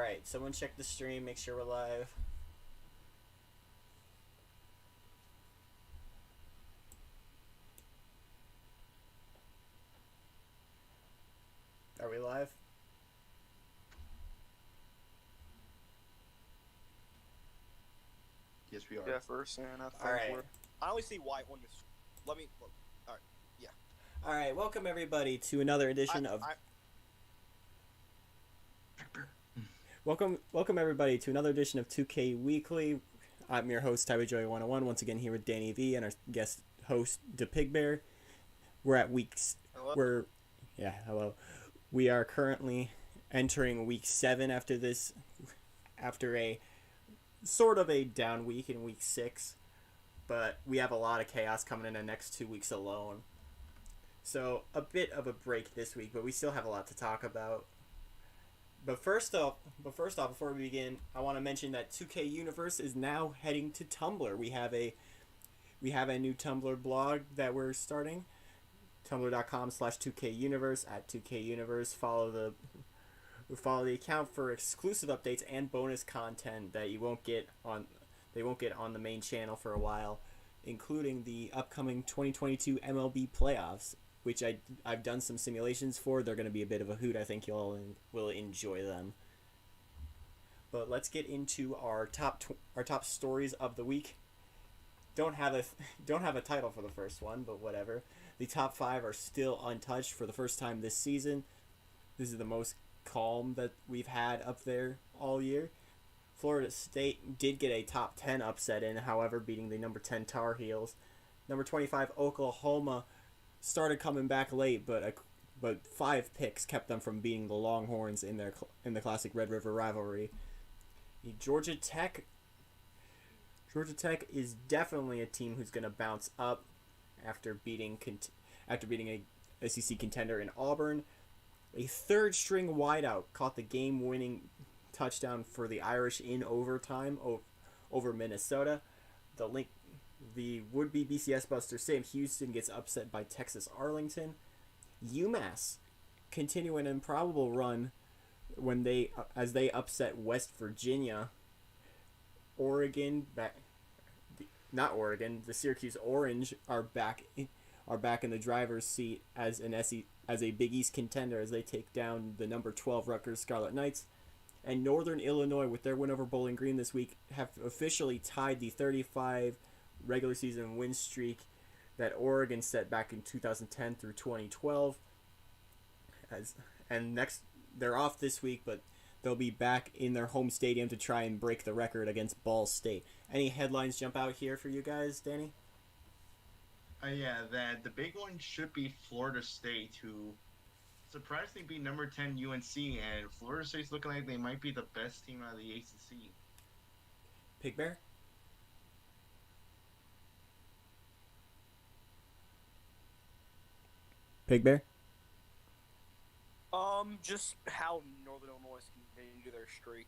Alright, someone check the stream, make sure we're live. Are we live? Yes, we are. Jefferson, I think. Alright. I only see white on this. Let me look. Alright, yeah. Alright, welcome everybody to another edition of... Welcome everybody to another edition of 2K Weekly. I'm your host, TaipeiJoey101, once again here with Danny V and our guest host, DaPigBear. We're at weeks... Hello? Hello. We are currently entering week 7 after a sort of a down week in week 6, but we have a lot of chaos coming in the next 2 weeks alone. So a bit of a break this week, but we still have a lot to talk about. But first off, before we begin, I want to mention that 2K Universe is now heading to Tumblr. We have a new Tumblr blog that we're starting. Tumblr.com/2KUniverse at 2KUniverse. Follow the account for exclusive updates and bonus content that you won't get on the main channel for a while, including the upcoming 2022 MLB playoffs, which I've done some simulations for. They're going to be a bit of a hoot. I think you all will enjoy them. But let's get into our top stories of the week. Don't have a title for the first one, but whatever. The top 5 are still untouched for the first time this season. This is the most calm that we've had up there all year. Florida State did get a top 10 upset in, however, beating the number 10 Tar Heels. Number 25 Oklahoma started coming back late, but 5 picks kept them from beating the Longhorns in the classic Red River rivalry. Georgia Tech is definitely a team who's going to bounce up after beating a SEC contender in Auburn. A third-string wideout caught the game-winning touchdown for the Irish in overtime over Minnesota. The would-be BCS buster Sam Houston gets upset by Texas Arlington. UMass continue an improbable run as they upset West Virginia. The Syracuse Orange are back in the driver's seat as a Big East contender as they take down the number 12 Rutgers Scarlet Knights. And Northern Illinois, with their win over Bowling Green this week, have officially tied the 35 regular season win streak that Oregon set back in 2010 through 2012. They're off this week, but they'll be back in their home stadium to try and break the record against Ball State. Any headlines jump out here for you guys, Danny? That the big one should be Florida State, who surprisingly beat number 10 UNC, and Florida State's looking like they might be the best team out of the ACC. Pigbear? Pigbear? Just how Northern Illinois can continue their streak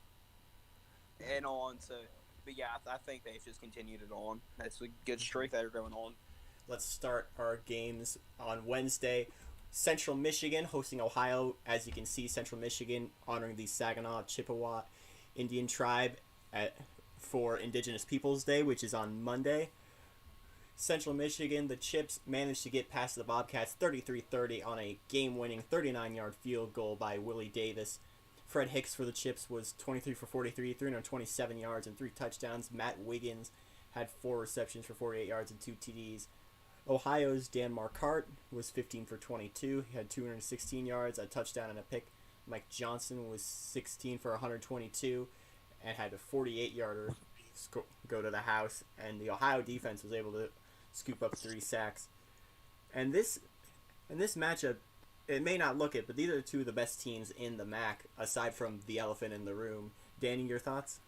and on to, but yeah, I think they've just continued it on. That's a good streak that are going on. Let's start our games on Wednesday. Central Michigan hosting Ohio. As you can see, Central Michigan honoring the Saginaw Chippewa Indian tribe for Indigenous Peoples Day, which is on Monday. Central Michigan, the Chips managed to get past the Bobcats 33-30 on a game-winning 39-yard field goal by Willie Davis. Fred Hicks for the Chips was 23 for 43, 327 yards and 3 touchdowns. Matt Wiggins had 4 receptions for 48 yards and 2 TDs. Ohio's Dan Marquardt was 15 for 22. He had 216 yards, a touchdown, and a pick. Mike Johnson was 16 for 122 and had a 48-yarder go to the house. And the Ohio defense was able to scoop up 3 sacks. And this matchup, it may not look it, but these are 2 of the best teams in the MAC, aside from the elephant in the room. Danny, your thoughts?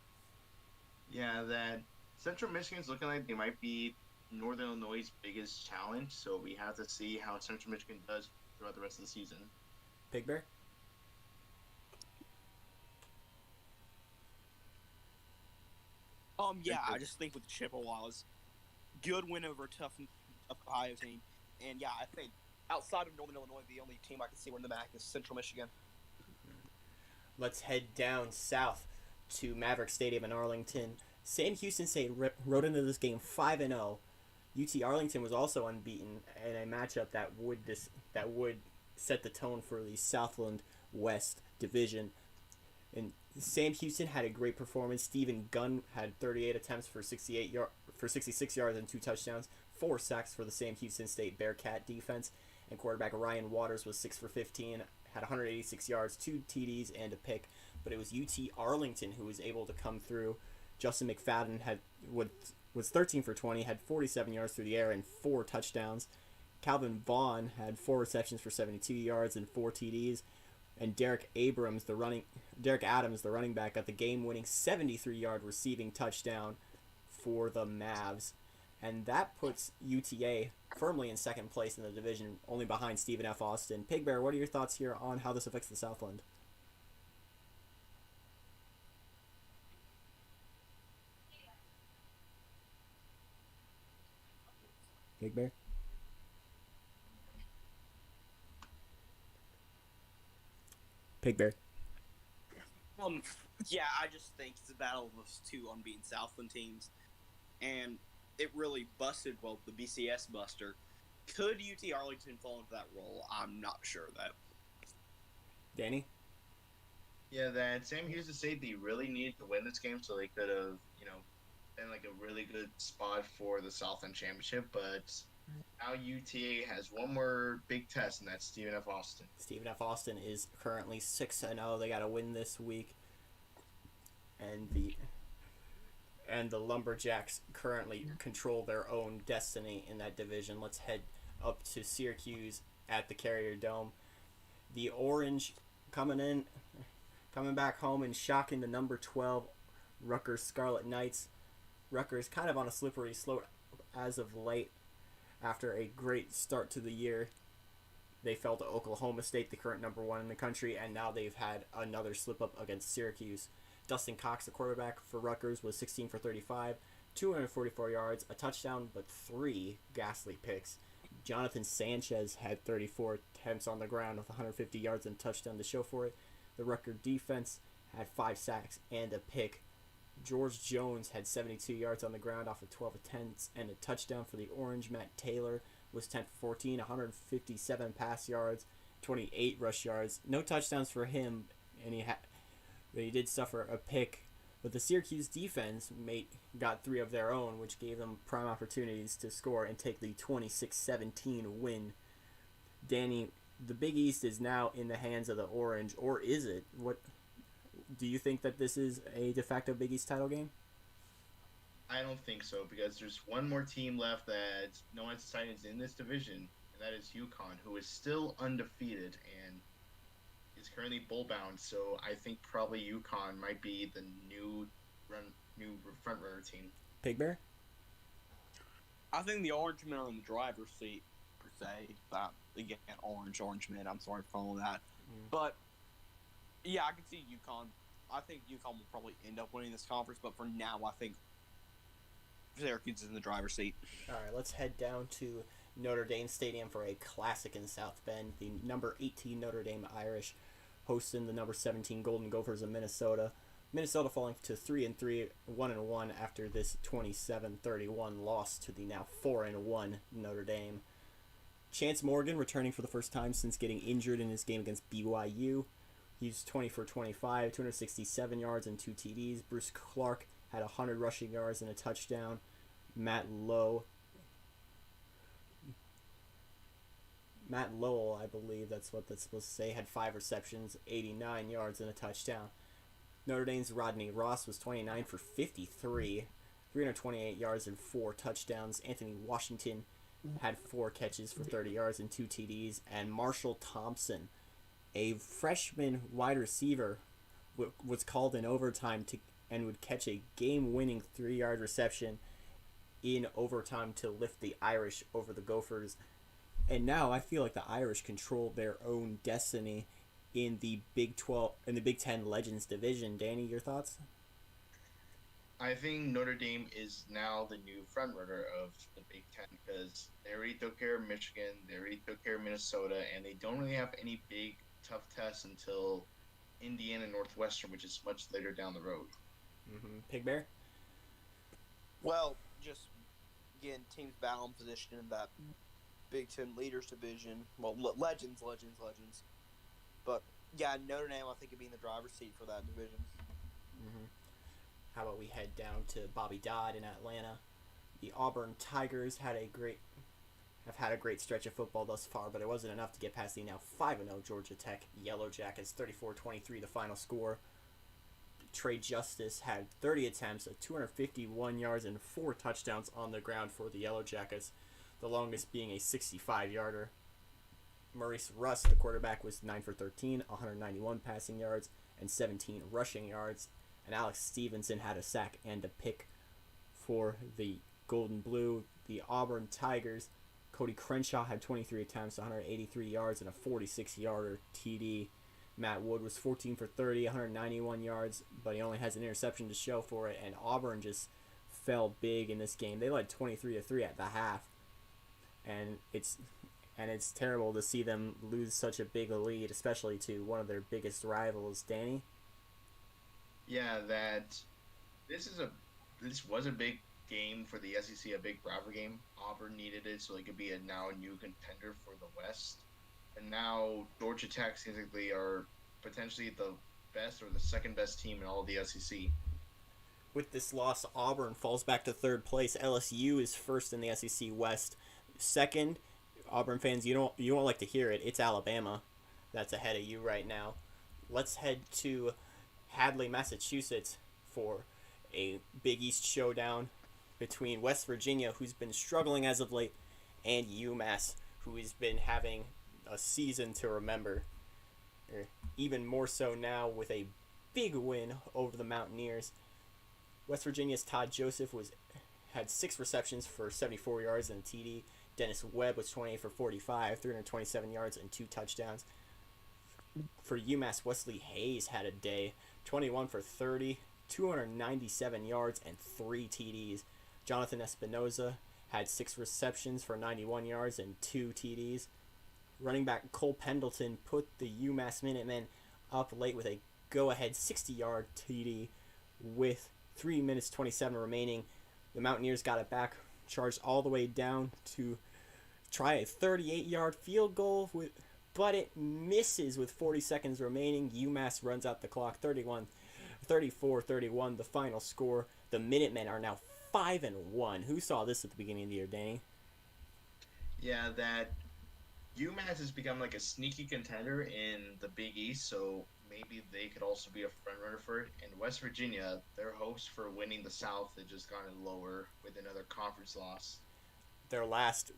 Yeah, that Central Michigan's looking like they might be Northern Illinois' biggest challenge, so we have to see how Central Michigan does throughout the rest of the season. Pigbear? I just think with the Chippewas, good win over a tough Ohio team, and yeah, I think outside of Northern Illinois, the only team I can see win the MAC is Central Michigan. Let's head down south to Maverick Stadium in Arlington. Sam Houston State rode into this game 5-0. UT Arlington was also unbeaten in a matchup that would set the tone for the Southland West Division. And Sam Houston had a great performance. Stephen Gunn had 38 attempts for 66 yards and 2 touchdowns, 4 sacks for the Sam Houston State Bearcat defense. And quarterback Ryan Waters was 6 for 15, had 186 yards, 2 TDs, and a pick. But it was UT Arlington who was able to come through. Justin McFadden was 13 for 20, had 47 yards through the air and 4 touchdowns. Calvin Vaughn had 4 receptions for 72 yards and 4 TDs. And Derek Adams, the running back, got the game-winning 73-yard receiving touchdown for the Mavs. And that puts UTA firmly in second place in the division, only behind Stephen F. Austin. Pigbear, what are your thoughts here on how this affects the Southland? Pigbear? Pigbear. Yeah, I just think it's a battle of those two unbeaten Southland teams, and it really busted, well, the BCS buster. Could UT Arlington fall into that role? I'm not sure, though. Danny? Yeah, that Sam Houston State, they really needed to win this game so they could have, been like a really good spot for the Southland Championship, but now UTA has one more big test, and that's Stephen F. Austin. Stephen F. Austin is currently 6-0. They got to win this week. And the Lumberjacks currently control their own destiny in that division. Let's head up to Syracuse at the Carrier Dome. The Orange coming back home and shocking the number 12 Rutgers Scarlet Knights. Rutgers kind of on a slippery slope as of late. After a great start to the year, they fell to Oklahoma State, the current number 1 in the country, and now they've had another slip-up against Syracuse. Dustin Cox, the quarterback for Rutgers, was 16 for 35, 244 yards, a touchdown, but 3 ghastly picks. Jonathan Sanchez had 34 attempts on the ground with 150 yards and a touchdown to show for it. The Rutgers defense had 5 sacks and a pick. George Jones had 72 yards on the ground off of 12 attempts and a touchdown for the Orange. Matt Taylor was 10 for 14, 157 pass yards, 28 rush yards. No touchdowns for him, and he did suffer a pick. But the Syracuse defense got 3 of their own, which gave them prime opportunities to score and take the 26-17 win. Danny, the Big East is now in the hands of the Orange, or is it? What do you think that this is a de facto Big East title game? I don't think so, because there's one more team left that no one's decided is in this division, and that is UConn, who is still undefeated and is currently bowl bound. So I think probably UConn might be the new front runner team. Pigbear? I think the Orange men are in the driver's seat, per se. Again, Orange men. I'm sorry for all of that. But, yeah, I can see UConn. I think UConn will probably end up winning this conference, but for now, I think Syracuse is in the driver's seat. All right, let's head down to Notre Dame Stadium for a classic in South Bend. The number 18 Notre Dame Irish hosting the number 17 Golden Gophers of Minnesota. Minnesota falling to 3-3, 1-1 after this 27-31 loss to the now 4-1 Notre Dame. Chance Morgan returning for the first time since getting injured in his game against BYU. He's 20 for 25, 267 yards and 2 TDs. Bruce Clark had 100 rushing yards and a touchdown. Matt Lowell, I believe that's what that's supposed to say, had 5 receptions, 89 yards and a touchdown. Notre Dame's Rodney Ross was 29 for 53, 328 yards and 4 touchdowns. Anthony Washington had 4 catches for 30 yards and 2 TDs. And Marshall Thompson, a freshman wide receiver, was called in overtime and would catch a game-winning 3-yard reception in overtime to lift the Irish over the Gophers. And now I feel like the Irish control their own destiny in the Big 10 Legends division. Danny, your thoughts? I think Notre Dame is now the new frontrunner of the Big Ten, because they already took care of Michigan, they already took care of Minnesota, and they don't really have any big tough tests until Indiana Northwestern, which is much later down the road. Pigbear? Well, just again, teams battling position in that Big Ten Leaders Division. Well, legends. But yeah, Notre Dame, I think, could be in the driver's seat for that division. How about we head down to Bobby Dodd in Atlanta? The Auburn Tigers have had a great stretch of football thus far, but it wasn't enough to get past the now 5-0 Georgia Tech Yellow Jackets. 34-23 the final score. Trey Justice had 30 attempts, 251 yards, and 4 touchdowns on the ground for the Yellow Jackets, the longest being a 65-yarder. Maurice Russ, the quarterback, was 9 for 13, 191 passing yards, and 17 rushing yards. And Alex Stevenson had a sack and a pick for the Golden Blue. The Auburn Tigers, Cody Crenshaw had 23 attempts, 183 yards, and a 46-yarder TD. Matt Wood was 14 for 30, 191 yards, but he only has an interception to show for it. And Auburn just fell big in this game. They led 23-3 at the half, and it's terrible to see them lose such a big lead, especially to one of their biggest rivals. Danny? Yeah, this was a big game for the SEC, a big rivalry game. Auburn needed it so they could be a new contender for the West. And now Georgia Tech seems like they are potentially the best or the second best team in all of the SEC. With this loss, Auburn falls back to third place. LSU is first in the SEC West. Second, Auburn fans, you won't like to hear it, it's Alabama that's ahead of you right now. Let's head to Hadley, Massachusetts for a Big East showdown between West Virginia, who's been struggling as of late, and UMass, who has been having a season to remember. Even more so now with a big win over the Mountaineers. West Virginia's Todd Joseph had 6 receptions for 74 yards and a TD. Dennis Webb was 28 for 45, 327 yards and 2 touchdowns. For UMass, Wesley Hayes had a day, 21 for 30, 297 yards and 3 TDs. Jonathan Espinoza had 6 receptions for 91 yards and 2 TDs. Running back Cole Pendleton put the UMass Minutemen up late with a go-ahead 60-yard TD with 3 minutes 27 remaining. The Mountaineers got it back, charged all the way down to try a 38-yard field goal, but it misses with 40 seconds remaining. UMass runs out the clock, 34-31 the final score. The Minutemen are now 5-1. Who saw this at the beginning of the year, Danny? Yeah, that UMass has become like a sneaky contender in the Big East, so maybe they could also be a front runner for it. And West Virginia, their hopes for winning the South had just gone lower with another conference loss. Their last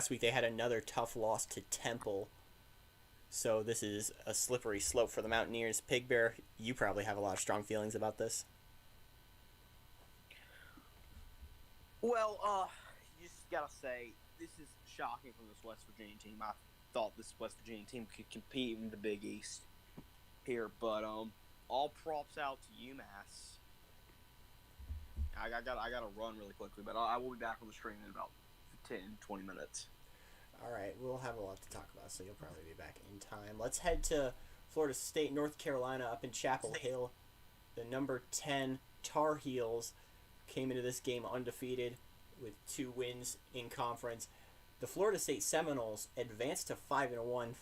week they had another tough loss to Temple. So this is a slippery slope for the Mountaineers. Pigbear, you probably have a lot of strong feelings about this. Well, you just gotta say, this is shocking from this West Virginia team. I thought this West Virginia team could compete in the Big East here, but all props out to UMass. I gotta run really quickly, but I will be back on the stream in about 10-20 minutes. All right, we'll have a lot to talk about, so you'll probably be back in time. Let's head to Florida State, North Carolina, up in Chapel Hill. The number 10 Tar Heels came into this game undefeated with 2 wins in conference. The Florida State Seminoles advanced to 5-1,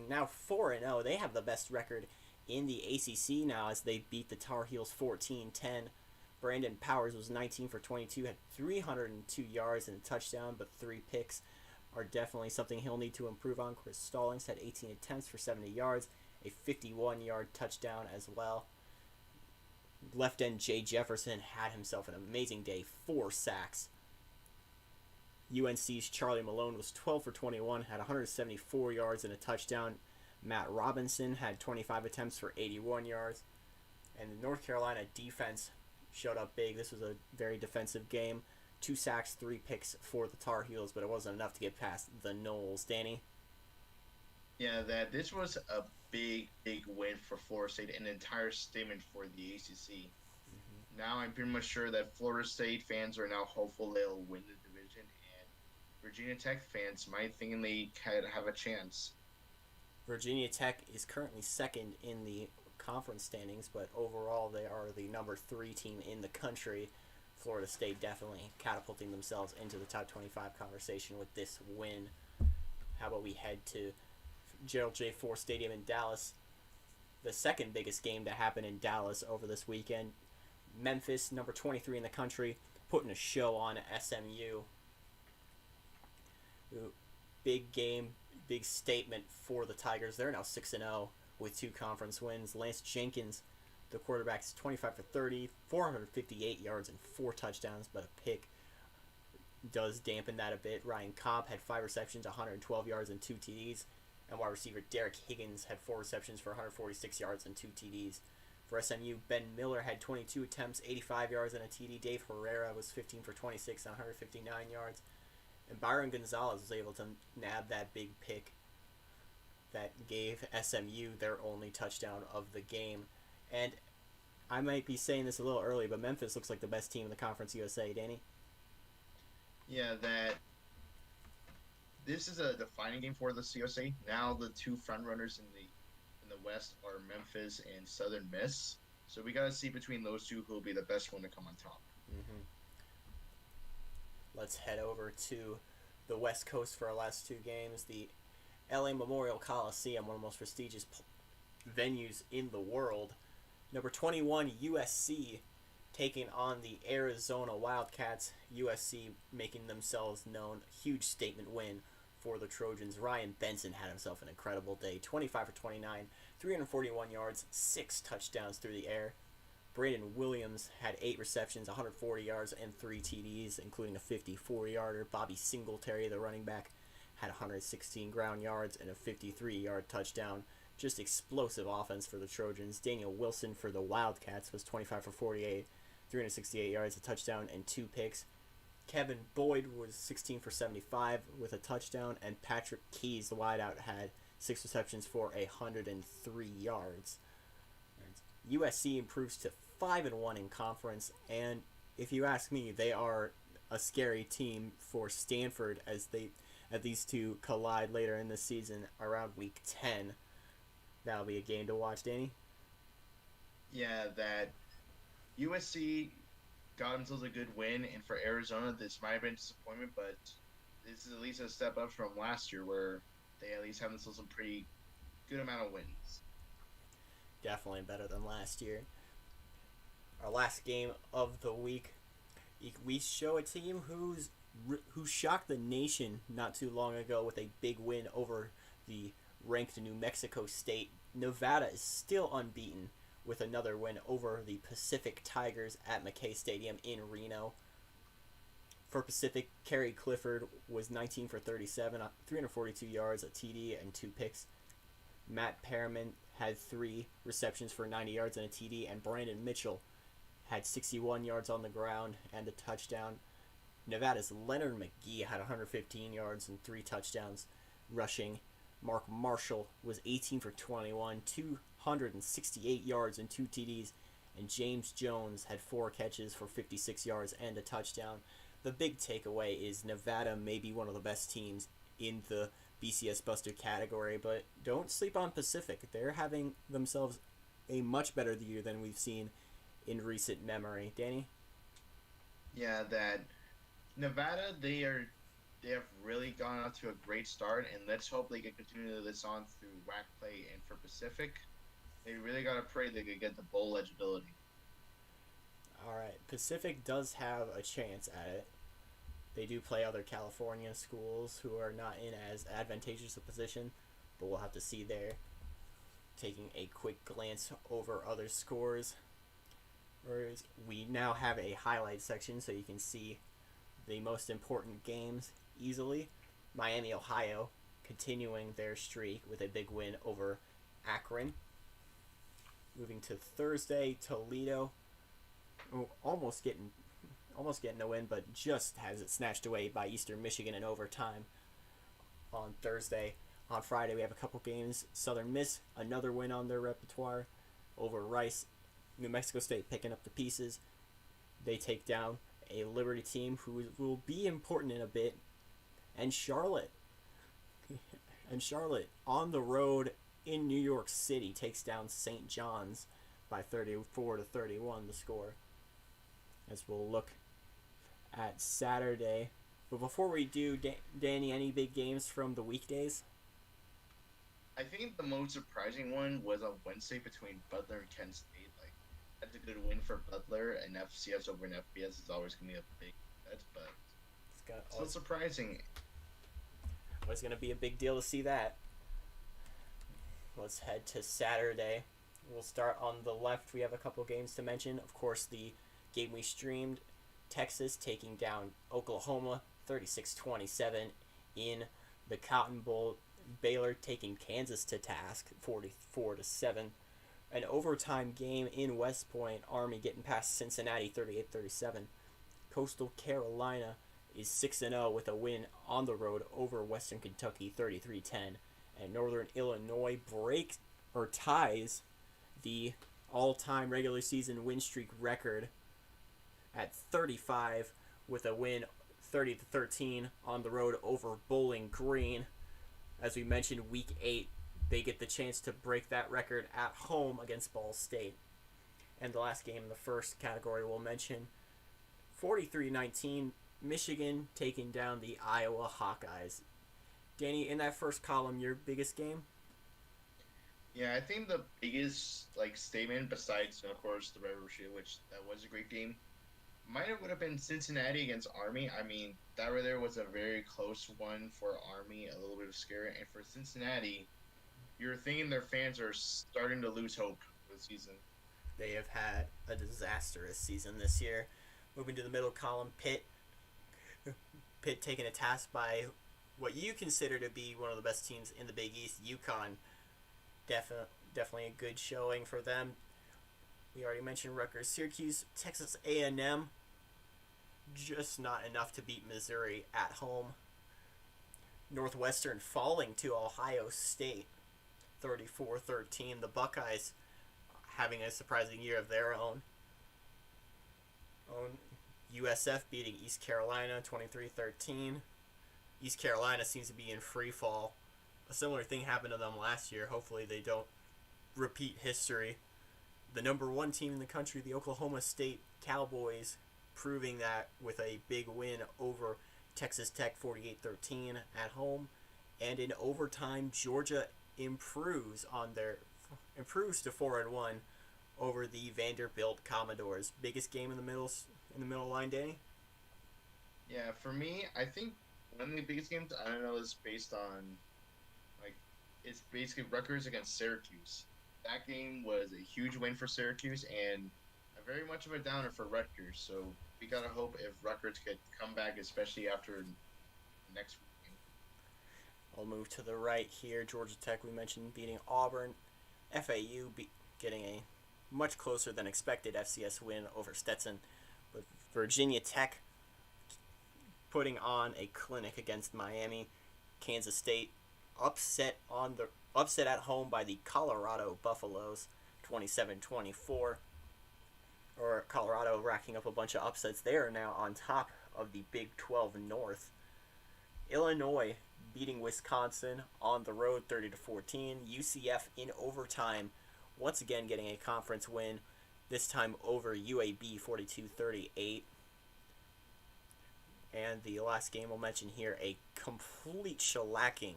now 4-0. They have the best record in the ACC now as they beat the Tar Heels 14-10. Brandon Powers was 19 for 22, had 302 yards and a touchdown, but 3 picks are definitely something he'll need to improve on. Chris Stallings had 18 attempts for 70 yards, a 51-yard touchdown as well. Left end Jay Jefferson had himself an amazing day, 4 sacks. UNC's Charlie Malone was 12 for 21, had 174 yards and a touchdown. Matt Robinson had 25 attempts for 81 yards. And the North Carolina defense showed up big. This was a very defensive game. 2 sacks, 3 picks for the Tar Heels, but it wasn't enough to get past the Noles. Danny? Yeah, that this was a big win for Florida State, an entire statement for the ACC. Mm-hmm. Now I'm pretty much sure that Florida State fans are now hopeful they'll win the division, and Virginia Tech fans might think they could have a chance. Virginia Tech is currently second in the conference standings, but overall they are the number 3 team in the country. Florida State definitely catapulting themselves into the top 25 conversation with this win. How about we head to Gerald J. Ford Stadium in Dallas, the second biggest game to happen in Dallas over this weekend. Memphis, number 23 in the country, putting a show on SMU. Big game, big statement for the Tigers. They're now 6-0 with 2 conference wins. Lance Jenkins, the quarterback's 25 for 30, 458 yards and 4 touchdowns, but a pick does dampen that a bit. Ryan Cobb had 5 receptions, 112 yards and 2 TDs. And wide receiver Derek Higgins had 4 receptions for 146 yards and 2 TDs. For SMU, Ben Miller had 22 attempts, 85 yards and a TD. Dave Herrera was 15 for 26 and 159 yards. And Byron Gonzalez was able to nab that big pick that gave SMU their only touchdown of the game. And I might be saying this a little early, but Memphis looks like the best team in the Conference USA, Danny. Yeah, this is a defining game for the CUSA. Now the 2 front runners in the West are Memphis and Southern Miss. So we got to see between those 2 who will be the best one to come on top. Mm-hmm. Let's head over to the West Coast for our last 2 games. The LA Memorial Coliseum, one of the most prestigious venues in the world. Number 21, USC, taking on the Arizona Wildcats. USC making themselves known. Huge statement win for the Trojans. Ryan Benson had himself an incredible day. 25 for 29, 341 yards, 6 touchdowns through the air. Brandon Williams had 8 receptions, 140 yards, and 3 TDs, including a 54-yarder. Bobby Singletary, the running back, had 116 ground yards and a 53-yard touchdown. Just explosive offense for the Trojans. Daniel Wilson for the Wildcats was 25 for 48, 368 yards, a touchdown, and 2 picks. Kevin Boyd was 16 for 75 with a touchdown, and Patrick Keys, the wideout, had 6 receptions for 103 yards. USC improves to 5-1 in conference, and if you ask me, they are a scary team for Stanford as these 2 collide later in the season around week 10. That'll be a game to watch, Danny. Yeah, that USC got themselves a good win, and for Arizona, this might have been a disappointment, but this is at least a step up from last year where they at least have themselves a pretty good amount of wins. Definitely better than last year. Our last game of the week, we show a team who shocked the nation not too long ago with a big win over the ranked New Mexico State. Nevada is still unbeaten with another win over the Pacific Tigers at McKay Stadium in Reno. For Pacific, Kerry Clifford was 19 for 37, 342 yards, a TD, and 2 picks. Matt Perriman had 3 receptions for 90 yards and a TD, and Brandon Mitchell had 61 yards on the ground and a touchdown. Nevada's Leonard McGee had 115 yards and 3 touchdowns rushing. Mark Marshall was 18 for 21, 268 yards and 2 TDs, and James Jones had 4 catches for 56 yards and a touchdown. The big takeaway is Nevada may be one of the best teams in the BCS Buster category, but don't sleep on Pacific. They're having themselves a much better year than we've seen in recent memory. Danny? Yeah, that Nevada, they have really gone out to a great start, and let's hope they can continue this on through WAC play. And for Pacific, they really got to pray they could get the bowl eligibility. All right, Pacific does have a chance at it. They do play other California schools who are not in as advantageous a position, but we'll have to see there. Taking a quick glance over other scores, we now have a highlight section so you can see the most important games easily. Miami, Ohio, continuing their streak with a big win over Akron. Moving to Thursday, Toledo, almost getting a win, but just has it snatched away by Eastern Michigan in overtime on Thursday. On Friday, we have a couple games. Southern Miss, another win on their repertoire over Rice. New Mexico State picking up the pieces. They take down a Liberty team who will be important in a bit. And Charlotte on the road in New York City takes down St. John's by 34-31 the score. As we'll look at Saturday. But before we do, Danny, any big games from the weekdays? I think the most surprising one was on Wednesday between Butler and Kent State. Like, that's a good win for Butler, and FCS over an FBS is always going to be a big bet, but it's still surprising. It's going to be a big deal to see that. Let's head to Saturday. We'll start on the left. We have a couple games to mention. Of course, the game we streamed, Texas taking down Oklahoma 36-27 in the Cotton Bowl. Baylor taking Kansas to task 44-7. An overtime game in West Point, Army getting past Cincinnati 38-37. Coastal Carolina is 6-0 with a win on the road over Western Kentucky 33-10. And Northern Illinois ties the all-time regular season win streak record at 35 with a win 30-13 on the road over Bowling Green. As we mentioned, Week 8, they get the chance to break that record at home against Ball State. And the last game in the first category we'll mention, 43-19, Michigan taking down the Iowa Hawkeyes. Danny, in that first column, your biggest game? Yeah, I think the biggest statement, besides, of course, the Red River Shield, which that was a great game, would have been Cincinnati against Army. I mean, that right there was a very close one for Army, a little bit of scare. And for Cincinnati, you're thinking their fans are starting to lose hope for the season. They have had a disastrous season this year. Moving to the middle column, Pitt taken a task by what you consider to be one of the best teams in the Big East, UConn. Definitely a good showing for them. We already mentioned Rutgers, Syracuse, Texas A&M. Just not enough to beat Missouri at home. Northwestern falling to Ohio State, 34-13. The Buckeyes having a surprising year of their own. USF beating East Carolina, 23-13. East Carolina seems to be in free fall. A similar thing happened to them last year. Hopefully they don't repeat history. The number one team in the country, the Oklahoma State Cowboys, proving that with a big win over Texas Tech 48-13 at home. And in overtime, Georgia improves to 4-1 over the Vanderbilt Commodores. Biggest game in the middle line, Danny? Yeah, for me, I think one of the biggest games, I don't know, is based on it's basically Rutgers against Syracuse. That game was a huge win for Syracuse and a very much of a downer for Rutgers. So we gotta hope if Rutgers could come back, especially after next week. I'll move to the right here. Georgia Tech, we mentioned, beating Auburn. FAU getting a much closer than expected FCS win over Stetson. But Virginia Tech putting on a clinic against Miami. Kansas State upset at home by the Colorado Buffaloes, 27-24. Or Colorado racking up a bunch of upsets. They are now on top of the Big 12 North. Illinois beating Wisconsin on the road 30-14. UCF in overtime, once again getting a conference win, this time over UAB 42-38. And the last game we'll mention here, a complete shellacking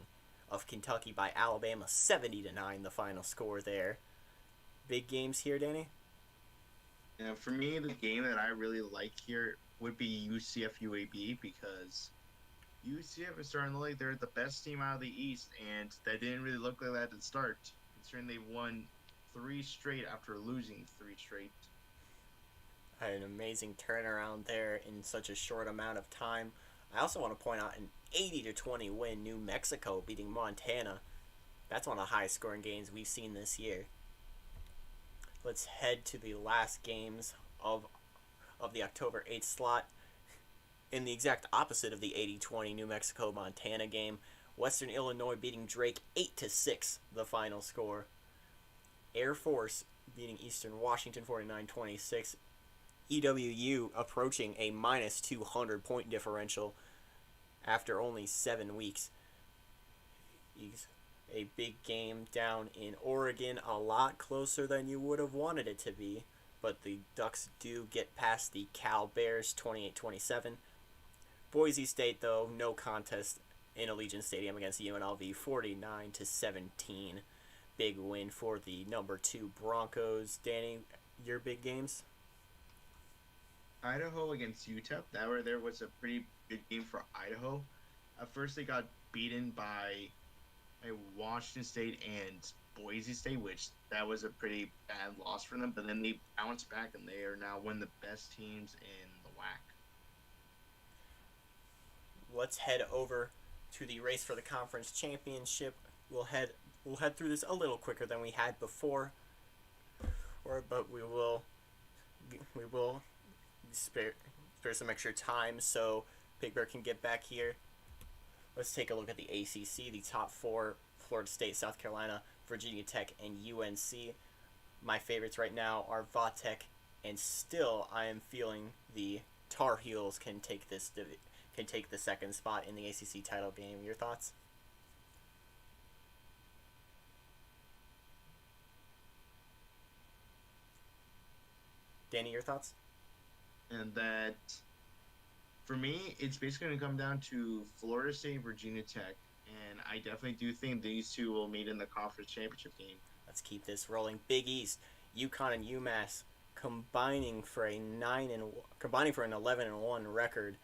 of Kentucky by Alabama, 70-9 the final score there. Big games here, Danny? Yeah, for me, the game that I really like here would be UCF UAB, because UCF is starting to look like they're the best team out of the East, and that didn't really look like that to start, considering they won 3 straight after losing 3 straight. Had an amazing turnaround there in such a short amount of time. I also want to point out an 80-20 win, New Mexico beating Montana. That's one of the highest scoring games we've seen this year. Let's head to the last games of the October 8th slot. In the exact opposite of the 80-20 New Mexico-Montana game, Western Illinois beating Drake 8-6, the final score. Air Force beating Eastern Washington 49-26. EWU approaching a minus 200 point differential after only 7 weeks. A big game down in Oregon, a lot closer than you would have wanted it to be, but the Ducks do get past the Cal Bears 28-27. Boise State, though, no contest in Allegiant Stadium against UNLV 49-17. Big win for the number 2 Broncos. Danny, your big games? Idaho against UTEP. There was a pretty good game for Idaho. At first, they got beaten by Washington State and Boise State, which that was a pretty bad loss for them. But then they bounced back, and they are now one of the best teams in the WAC. Let's head over to the race for the conference championship. We'll head through this a little quicker than we had before, but we will spare some extra time so Pigbear can get back here. Let's take a look at the ACC, the top 4: Florida State, South Carolina, Virginia Tech, and UNC. My favorites right now are Vatech, and still I am feeling the Tar Heels can take the second spot in the ACC title game. Your thoughts? Danny, your thoughts? And that, for me, it's basically going to come down to Florida State, Virginia Tech, and I definitely do think these two will meet in the conference championship game. Let's keep this rolling. Big East, UConn and UMass combining for an 11-1 record,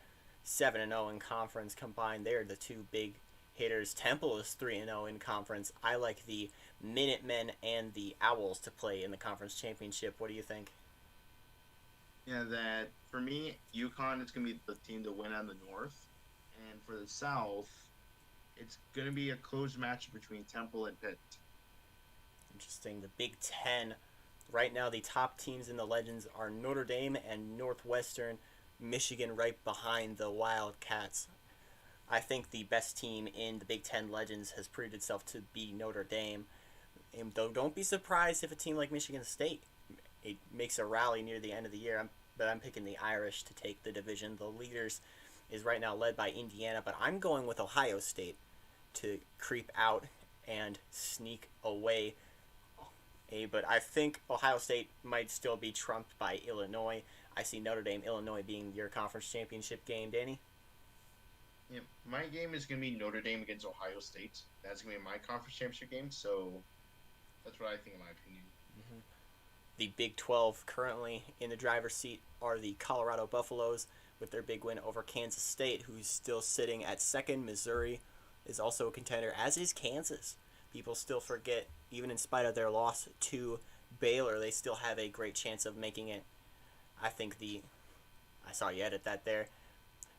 7-0 in conference combined. They're the two big hitters. Temple is 3-0 in conference. I like the Minutemen and the Owls to play in the conference championship. What do you think? Yeah, that for me, UConn is going to be the team to win on the North, and for the South, it's going to be a close match between Temple and Pitt. Interesting. The Big Ten. Right now, the top teams in the Legends are Notre Dame and Northwestern. Michigan right behind the Wildcats. I think the best team in the Big Ten Legends has proved itself to be Notre Dame. And don't be surprised if a team like Michigan State it makes a rally near the end of the year. But I'm picking the Irish to take the division. The leaders is right now led by Indiana, but I'm going with Ohio State to creep out and sneak away. But I think Ohio State might still be trumped by Illinois. I see Notre Dame, Illinois being your conference championship game. Danny? Yeah, my game is going to be Notre Dame against Ohio State. That's going to be my conference championship game, so that's what I think in my opinion. Mm-hmm. The Big 12 currently in the driver's seat are the Colorado Buffaloes with their big win over Kansas State, who's still sitting at second. Missouri is also a contender, as is Kansas. People still forget, even in spite of their loss to Baylor, they still have a great chance of making it. I saw you edit that there.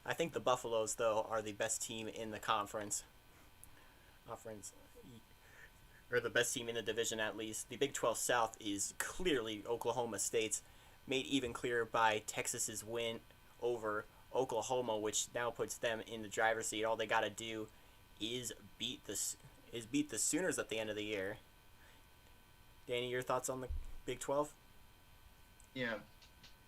I think the Buffaloes, though, are the best team in the conference. Or the best team in the division, at least. The Big 12 South is clearly Oklahoma State's, made even clearer by Texas's win over Oklahoma, which now puts them in the driver's seat. All they got to do is beat the Sooners at the end of the year. Danny, your thoughts on the Big 12? Yeah,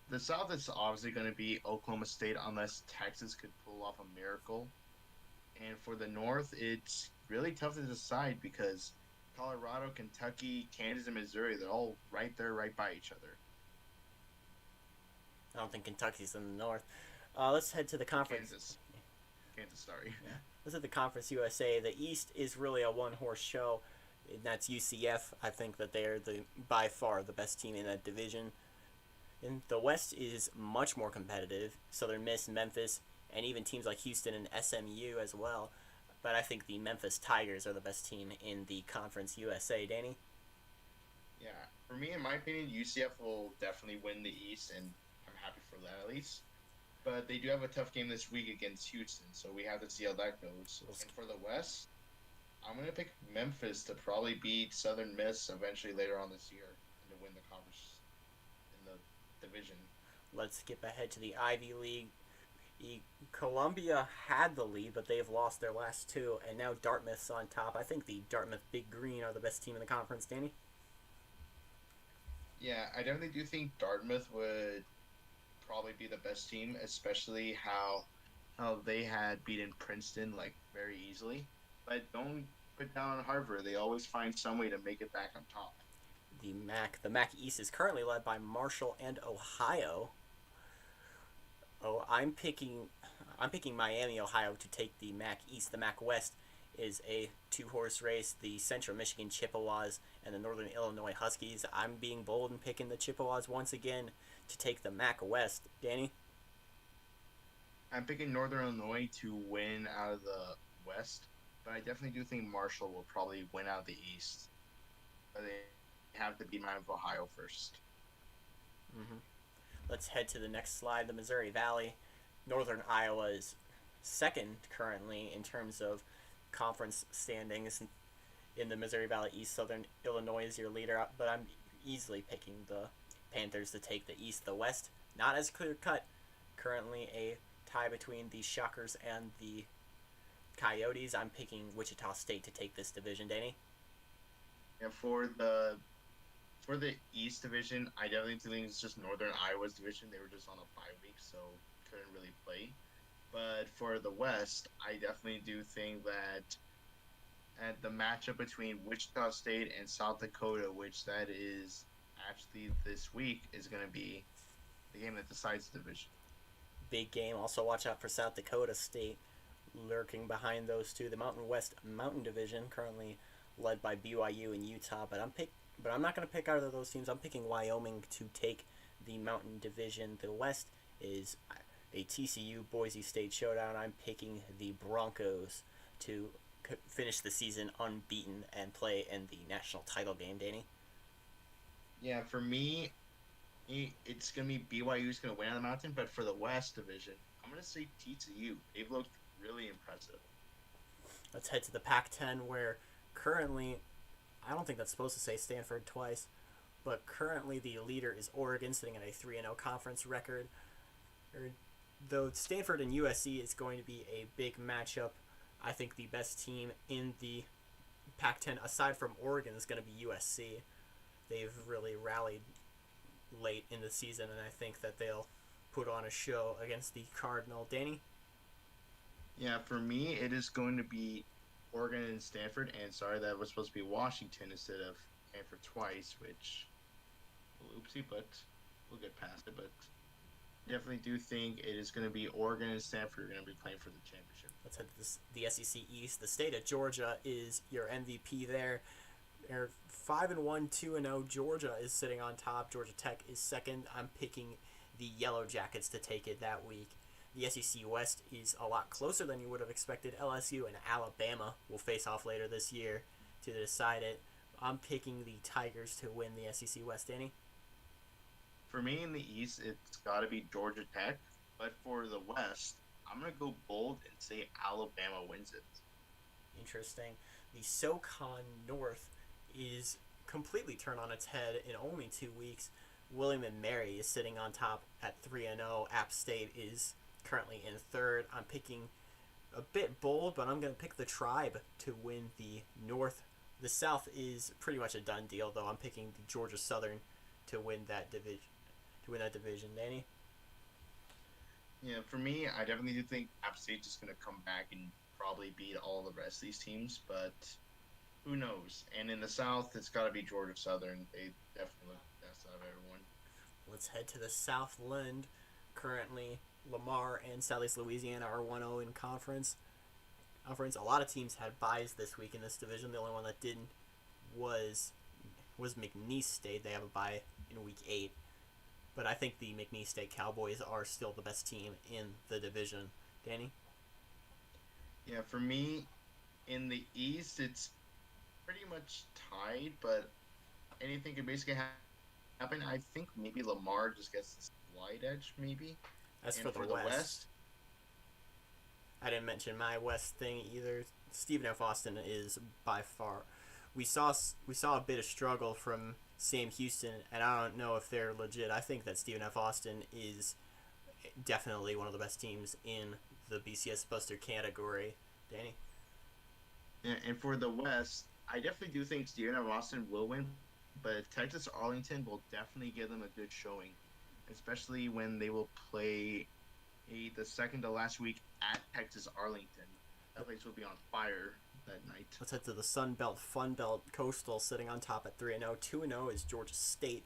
the South is obviously going to be Oklahoma State unless Texas could pull off a miracle. And for the North, it's really tough to decide because Colorado, Kentucky, Kansas, and Missouri, they're all right there, right by each other. I don't think Kentucky's in the North. Let's head to the conference. Kansas, sorry. Yeah. Let's head to Conference USA. The East is really a one-horse show, and that's UCF. I think that they're by far the best team in that division. And the West is much more competitive. Southern Miss, Memphis, and even teams like Houston and SMU as well. But I think the Memphis Tigers are the best team in the Conference USA. Danny? Yeah, for me, in my opinion, UCF will definitely win the East, and I'm happy for that at least. But they do have a tough game this week against Houston, so we have to see how that goes. And for the West, I'm going to pick Memphis to probably beat Southern Miss eventually later on this year and to win the conference in the division. Let's skip ahead to the Ivy League. Columbia had the lead, but they've lost their last two, and now Dartmouth's on top. I think the Dartmouth Big Green are the best team in the conference. Danny? Yeah, I definitely do think Dartmouth would probably be the best team, especially how they had beaten Princeton like very easily. But don't put down on Harvard. They always find some way to make it back on top. The MAC East is currently led by Marshall and Ohio. Oh, I'm picking Miami, Ohio to take the MAC East. The MAC West is a two-horse race. The Central Michigan Chippewas and the Northern Illinois Huskies. I'm being bold and picking the Chippewas once again to take the MAC West. Danny? I'm picking Northern Illinois to win out of the West, but I definitely do think Marshall will probably win out of the East. But they have to beat Miami of Ohio first. Mm-hmm. Let's head to the next slide. The Missouri Valley. Northern Iowa is second currently in terms of conference standings in the Missouri Valley East. Southern Illinois is your leader, but I'm easily picking the Panthers to take the East. The West, not as clear cut. Currently a tie between the Shockers and the Coyotes. I'm picking Wichita State to take this division. Danny? And for the East Division, I definitely think it's just Northern Iowa's division. They were just on a bye week, so couldn't really play. But for the West, I definitely do think that at the matchup between Wichita State and South Dakota, which that is actually this week, is going to be the game that decides the division. Big game. Also watch out for South Dakota State lurking behind those two. The Mountain West Mountain Division currently led by BYU and Utah, but I'm not going to pick either of those teams. I'm picking Wyoming to take the Mountain Division. The West is a TCU Boise State showdown. I'm picking the Broncos to finish the season unbeaten and play in the national title game. Danny? Yeah, for me, it's going to be BYU's going to win on the Mountain, but for the West Division, I'm going to say TCU. They've looked really impressive. Let's head to the Pac 10, where currently, I don't think that's supposed to say Stanford twice, but currently the leader is Oregon, sitting at a 3-0 conference record. Though Stanford and USC is going to be a big matchup, I think the best team in the Pac 10, aside from Oregon, is going to be USC. They've really rallied late in the season, and I think that they'll put on a show against the Cardinal. Danny? Yeah, for me, it is going to be Oregon and Stanford, and sorry that was supposed to be Washington instead of Stanford twice, which, oopsie, but we'll get past it. But definitely do think it is going to be Oregon and Stanford are going to be playing for the championship. Let's head to the SEC East. The state of Georgia is your MVP there. They're 5-1, 2-0. Georgia is sitting on top. Georgia Tech is second. I'm picking the Yellow Jackets to take it that week. The SEC West is a lot closer than you would have expected. LSU and Alabama will face off later this year to decide it. I'm picking the Tigers to win the SEC West. Danny? For me in the East, it's got to be Georgia Tech. But for the West, I'm going to go bold and say Alabama wins it. Interesting. The SoCon North is completely turned on its head in only 2 weeks. William & Mary is sitting on top at 3-0. App State is currently in third. I'm picking a bit bold, but I'm going to pick the Tribe to win the North. The South is pretty much a done deal, though. I'm picking the Georgia Southern to win that division. Danny? Yeah, for me, I definitely do think App State's just going to come back and probably beat all the rest of these teams, but who knows? And in the South, it's got to be Georgia Southern. They definitely look the best out of everyone. Let's head to the Southland. Currently, Lamar and Southeast Louisiana are 1-0 in conference. A lot of teams had byes this week in this division. The only one that didn't was McNeese State. They have a bye in week 8. But I think the McNeese State Cowboys are still the best team in the division. Danny? Yeah, for me, in the East, it's pretty much tied, but anything can basically happen. I think maybe Lamar just gets the slight edge, maybe. As for the West, I didn't mention my West thing either. Stephen F. Austin is by far. We saw a bit of struggle from Sam Houston, and I don't know if they're legit. I think that Stephen F. Austin is definitely one of the best teams in the BCS Buster category. Danny? Yeah, and for the West, I definitely do think Stephen F. Austin will win, but Texas Arlington will definitely give them a good showing, especially when they will play the second to last week at Texas Arlington. That place will be on fire. that night. Let's head to the Sun Belt, Fun Belt. Coastal sitting on top at 3-0. 2-0 is Georgia State.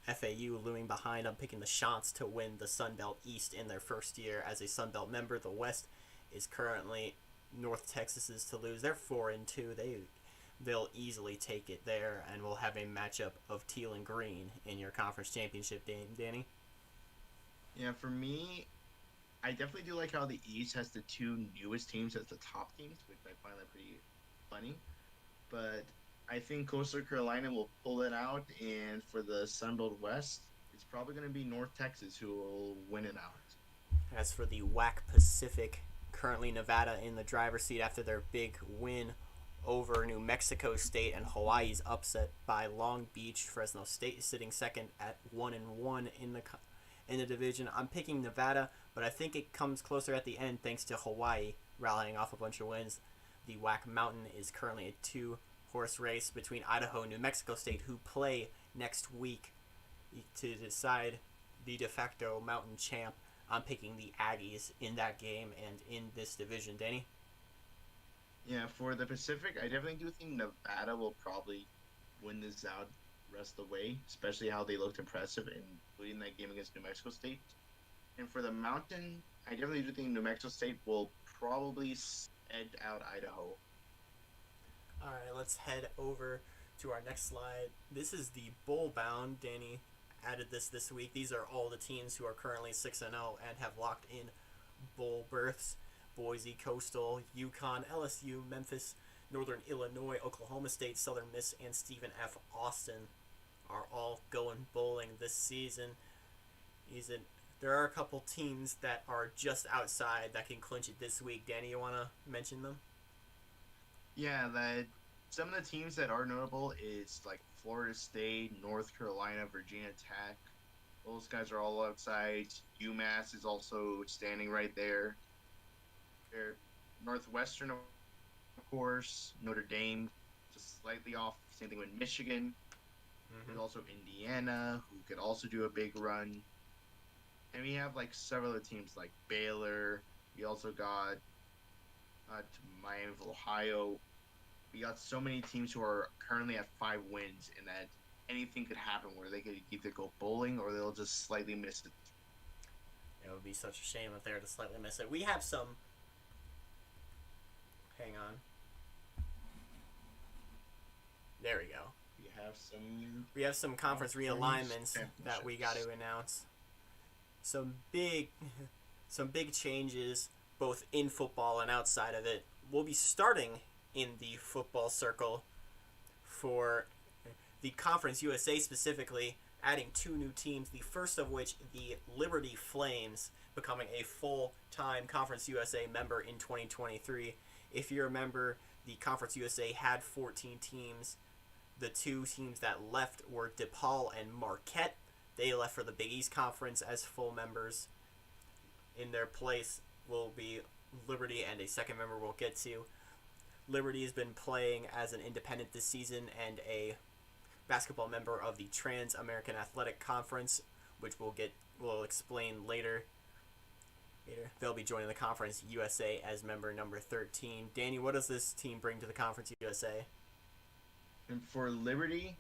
FAU looming behind. I'm picking the Chants to win the Sun Belt East in their first year as a Sun Belt member. The West is currently North Texas's to lose. They're 4-2. They'll easily take it there, and we'll have a matchup of teal and green in your conference championship game, Danny. Yeah, for me, I definitely do like how the East has the two newest teams as the top teams, which I find that pretty funny. But I think Coastal Carolina will pull it out, and for the Sunbelt West, it's probably going to be North Texas who will win it out. As for the WAC Pacific, currently Nevada in the driver's seat after their big win over New Mexico State, and Hawaii's upset by Long Beach. Fresno State is sitting second at 1-1 in the division. I'm picking Nevada, but I think it comes closer at the end thanks to Hawaii rallying off a bunch of wins. The WAC Mountain is currently a 2-horse race between Idaho and New Mexico State, who play next week to decide the de facto mountain champ. I'm picking the Aggies in that game and in this division. Danny? Yeah, for the Pacific, I definitely do think Nevada will probably win this out rest of the way, especially how they looked impressive, including that game against New Mexico State. And for the Mountain, I definitely do think New Mexico State will probably edge out Idaho. All right, let's head over to our next slide. This is the bowl bound. Danny added this week. These are all the teams who are currently 6-0 and have locked in bowl berths. Boise, Coastal, UConn, LSU, Memphis, Northern Illinois, Oklahoma State, Southern Miss, and Stephen F. Austin are all going bowling this season. There are a couple teams that are just outside that can clinch it this week. Danny, you want to mention them? Yeah, some of the teams that are notable is like Florida State, North Carolina, Virginia Tech. Those guys are all outside. UMass is also standing right there. They're Northwestern, of course. Notre Dame, just slightly off. Same thing with Michigan. There's also Indiana, who could also do a big run. And we have like several other teams like Baylor. We also got Miami of Ohio. We got so many teams who are currently at 5 wins, and that anything could happen where they could either go bowling or they'll just slightly miss it. It would be such a shame if they were to slightly miss it. We have some. Hang on. There we go. We have some conference realignments that we got to announce. Some big changes, both in football and outside of it. We'll be starting in the football circle for the Conference USA specifically, adding 2 new teams. The first of which, the Liberty Flames, becoming a full-time Conference USA member in 2023. If you remember, the Conference USA had 14 teams. The 2 teams that left were DePaul and Marquette. They left for the Big East Conference as full members. In their place will be Liberty and a second member we'll get to. Liberty has been playing as an independent this season and a basketball member of the Trans-American Athletic Conference, which we'll explain later. They'll be joining the Conference USA as member number 13. Danny, what does this team bring to the Conference USA? And for Liberty,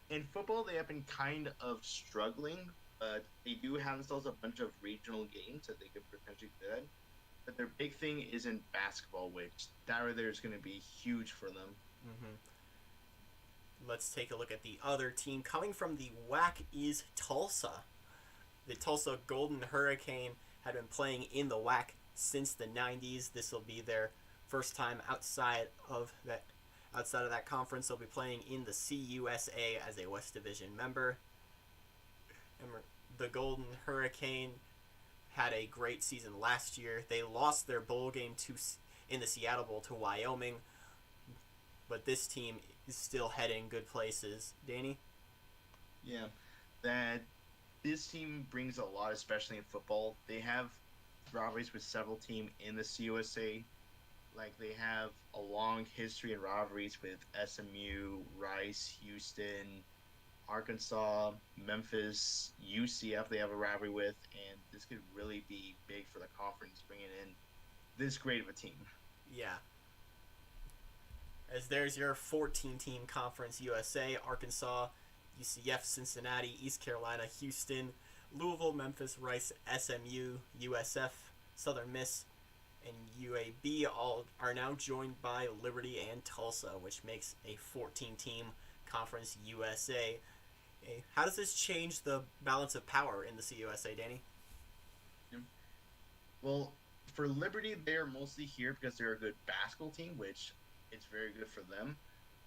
in football, they have been kind of struggling, but they do have themselves a bunch of regional games that they could potentially do that. But their big thing is in basketball, which that right there is going to be huge for them. Let's take a look at the other team. Coming from the WAC is Tulsa. The Tulsa Golden Hurricane had been playing in the WAC since the 90s. This will be their first time outside of that conference. They'll be playing in the CUSA as a West Division member. The Golden Hurricane had a great season last year. They lost their bowl game in the Seattle Bowl to Wyoming, but this team is still heading good places. Danny? Yeah, that this team brings a lot, especially in football. They have rivalries with several teams in the CUSA. Like, they have a long history and rivalries with SMU, Rice, Houston, Arkansas, Memphis, UCF they have a rivalry with, and this could really be big for the conference, bringing in this great of a team. Yeah. as there's your 14-team Conference USA: Arkansas, UCF, Cincinnati, East Carolina, Houston, Louisville, Memphis, Rice, SMU, USF, Southern Miss, and UAB all are now joined by Liberty and Tulsa, which makes a 14-team Conference USA. How does this change the balance of power in the CUSA, Danny? Well, for Liberty, they're mostly here because they're a good basketball team, which it's very good for them.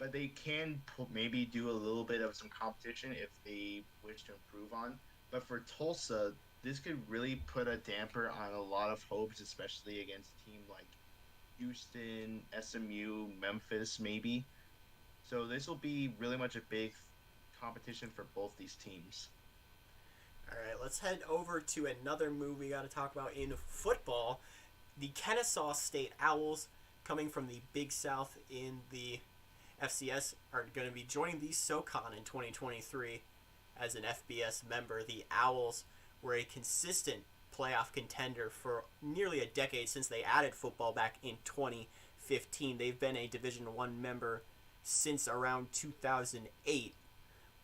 But they can maybe do a little bit of some competition if they wish to improve on. But for Tulsa, this could really put a damper on a lot of hopes, especially against a team like Houston, SMU, Memphis, maybe. So this will be really much a big competition for both these teams. All right, let's head over to another move we got to talk about in football. The Kennesaw State Owls, coming from the Big South in the FCS, are going to be joining the Socon in 2023 as an FBS member. The Owls were a consistent playoff contender for nearly a decade since they added football back in 2015. They've been a Division I member since around 2008,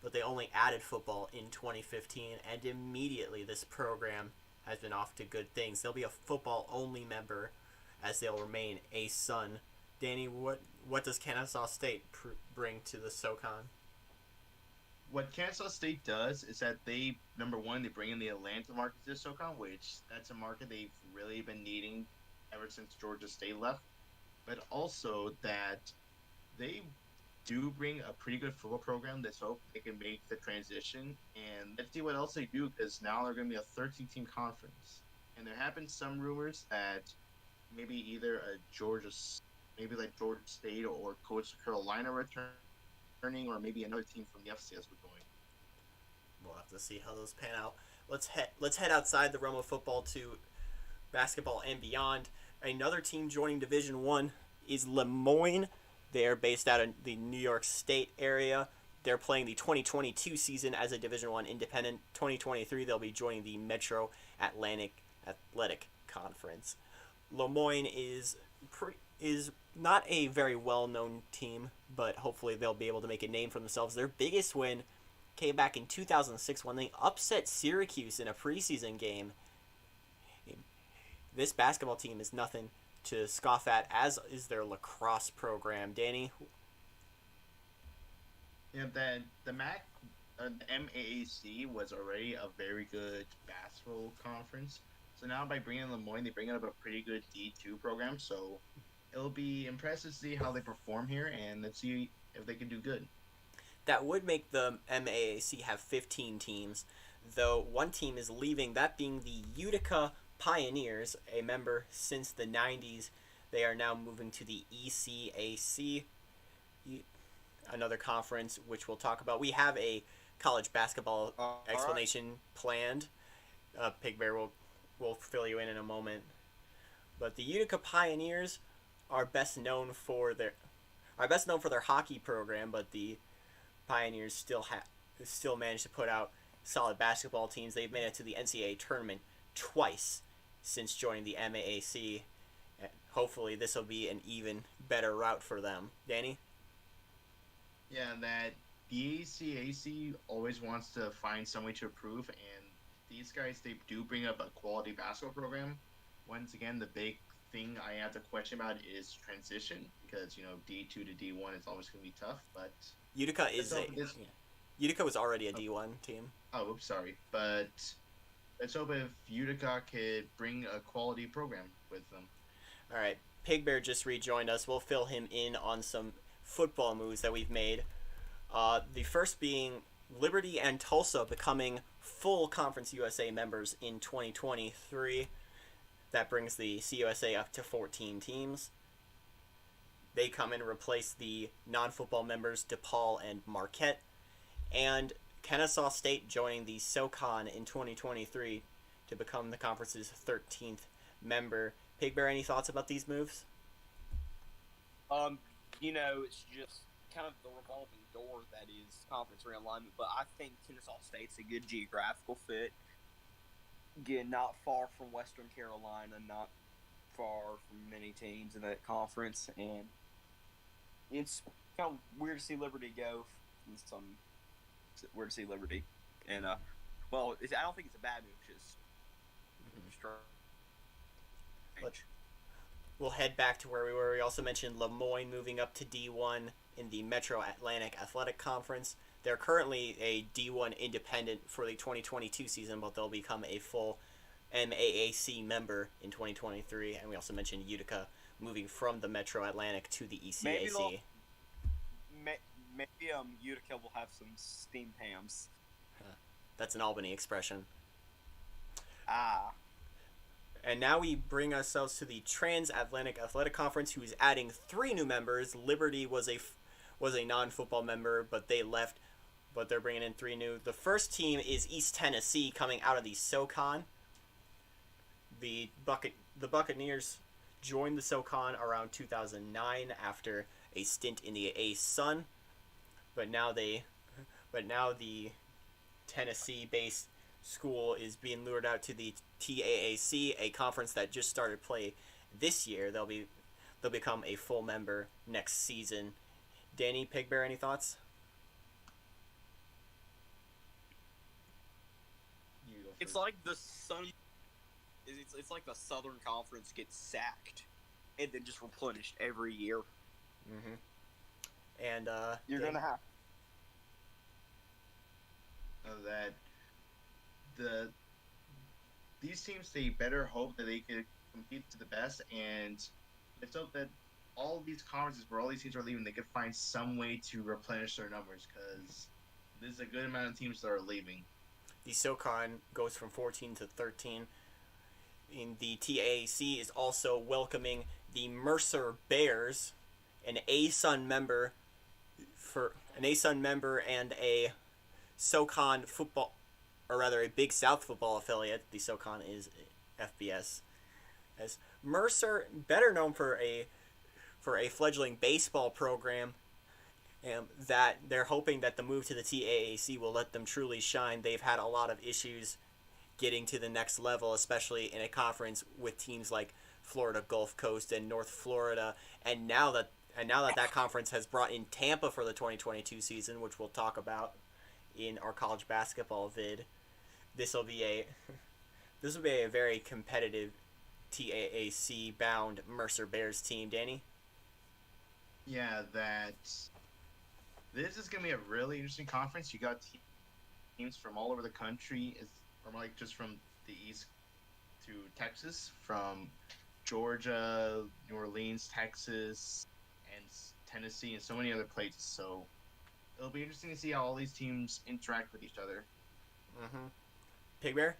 but they only added football in 2015, and immediately this program has been off to good things. They'll be a football-only member as they'll remain a Sun. Danny, what does Kennesaw State bring to the Socon? What Kennesaw State does is that they, number one, they bring in the Atlanta market to the Socon, which that's a market they've really been needing ever since Georgia State left. But also that they do bring a pretty good football program. Let's hope they can make the transition. And let's see what else they do, because now they're going to be a 13-team conference. And there have been some rumors that maybe either Georgia State or Coastal Carolina returning, or maybe another team from the FCS would join. We'll have to see how those pan out. Let's head outside the realm of football to basketball and beyond. Another team joining Division I is Lemoyne. They are based out of the New York State area. They're playing the 2022 season as a Division I independent. 2023, they'll be joining the Metro Atlantic Athletic Conference. Lemoyne is not a very well-known team, but hopefully they'll be able to make a name for themselves. Their biggest win came back in 2006 when they upset Syracuse in a preseason game. This basketball team is nothing to scoff at, as is their lacrosse program. Danny? Yeah, the MAAC was already a very good basketball conference. So now by bringing in Lemoyne, they bring up a pretty good D2 program. So it'll be impressive to see how they perform here, and let's see if they can do good. That would make the MAAC have 15 teams, though one team is leaving, that being the Utica Pioneers, a member since the 90s. They are now moving to the ECAC, another conference which we'll talk about. We have a college basketball explanation planned. Pigbear will fill you in a moment. But the Utica Pioneers are best known for their hockey program, but the Pioneers still manage to put out solid basketball teams. They've made it to the NCAA tournament twice since joining the MAAC. Hopefully this will be an even better route for them. Danny? Yeah, that the ACAC always wants to find some way to improve, and these guys, they do bring up a quality basketball program. Once again, the big thing I have to question about is transition, because, D2 to D1 is always going to be tough, but... Utica was already a D1 team. Oh, oops, sorry. But let's hope if Utica could bring a quality program with them. All right, Pigbear just rejoined us. We'll fill him in on some football moves that we've made. The first being Liberty and Tulsa becoming full Conference USA members in 2023. That brings the CUSA up to 14 teams. They come in and replace the non-football members DePaul and Marquette. And Kennesaw State joining the Socon in 2023 to become the conference's 13th member. Pigbear, any thoughts about these moves? It's just kind of the revolving door that is conference realignment, but I think Kennesaw State's a good geographical fit. Again, not far from Western Carolina, not far from many teams in that conference, and it's kind of weird to see Liberty go. Weird to see Liberty, and I don't think it's a bad move. Just strange. We'll head back to where we were. We also mentioned Lemoyne moving up to D1 in the Metro Atlantic Athletic Conference. They're currently a D1 independent for the 2022 season, but they'll become a full MAAC member in 2023. And we also mentioned Utica moving from the Metro Atlantic to the ECAC. Maybe Utica will have some steamed hams. That's an Albany expression. Ah. And now we bring ourselves to the Transatlantic Athletic Conference, who is adding 3 new members. Liberty was a non-football member, but they left, but they're bringing in 3 new. The first team is East Tennessee, coming out of the Socon. The Buccaneers joined the Socon around 2009 after a stint in the A-Sun, but now the Tennessee-based school is being lured out to the TAAC, a conference that just started play this year. They'll become a full member next season. Danny, Pigbear, any thoughts? It's like the It's like the Southern Conference gets sacked and then just replenished every year. Mm-hmm. And you're gonna have that these teams, they better hope that they could compete to the best, and let's hope that all of these conferences where all these teams are leaving, they could find some way to replenish their numbers, because there's a good amount of teams that are leaving. The SoCon goes from 14 to 13. In the TAAC is also welcoming the Mercer Bears, an A-Sun member and a SoCon football, or rather a Big South football affiliate. The SoCon is FBS. As Mercer, better known for a fledgling baseball program, that they're hoping that the move to the TAAC will let them truly shine. They've had a lot of issues getting to the next level, especially in a conference with teams like Florida Gulf Coast and North Florida, and now that conference has brought in Tampa for the 2022 season, which we'll talk about in our college basketball vid. This will be a very competitive TAAC bound Mercer Bears team. Danny? Yeah, this is gonna be a really interesting conference. You got teams from all over the country, from like just from the east to Texas, from Georgia, New Orleans, Texas, and Tennessee, and so many other places. So it'll be interesting to see how all these teams interact with each other. Mm-hmm. Pigbear?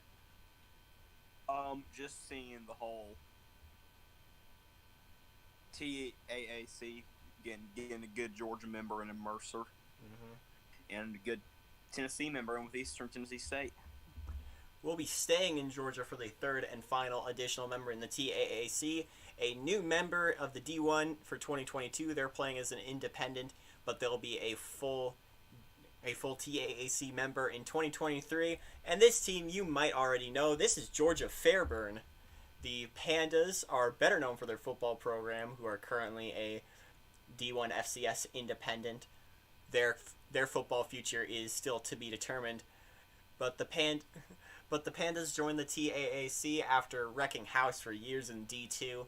Just seeing the whole TAAC getting a good Georgia member and a Mercer, and a good Tennessee member and with Eastern Tennessee State. We'll be staying in Georgia for the third and final additional member in the TAAC, a new member of the D1 for 2022. They're playing as an independent, but they'll be a full TAAC member in 2023. And this team you might already know. This is Georgia Fairburn. The Pandas are better known for their football program, who are currently a D1 FCS independent. Their football future is still to be determined, but the Pandas joined the TAAC after wrecking house for years in D2.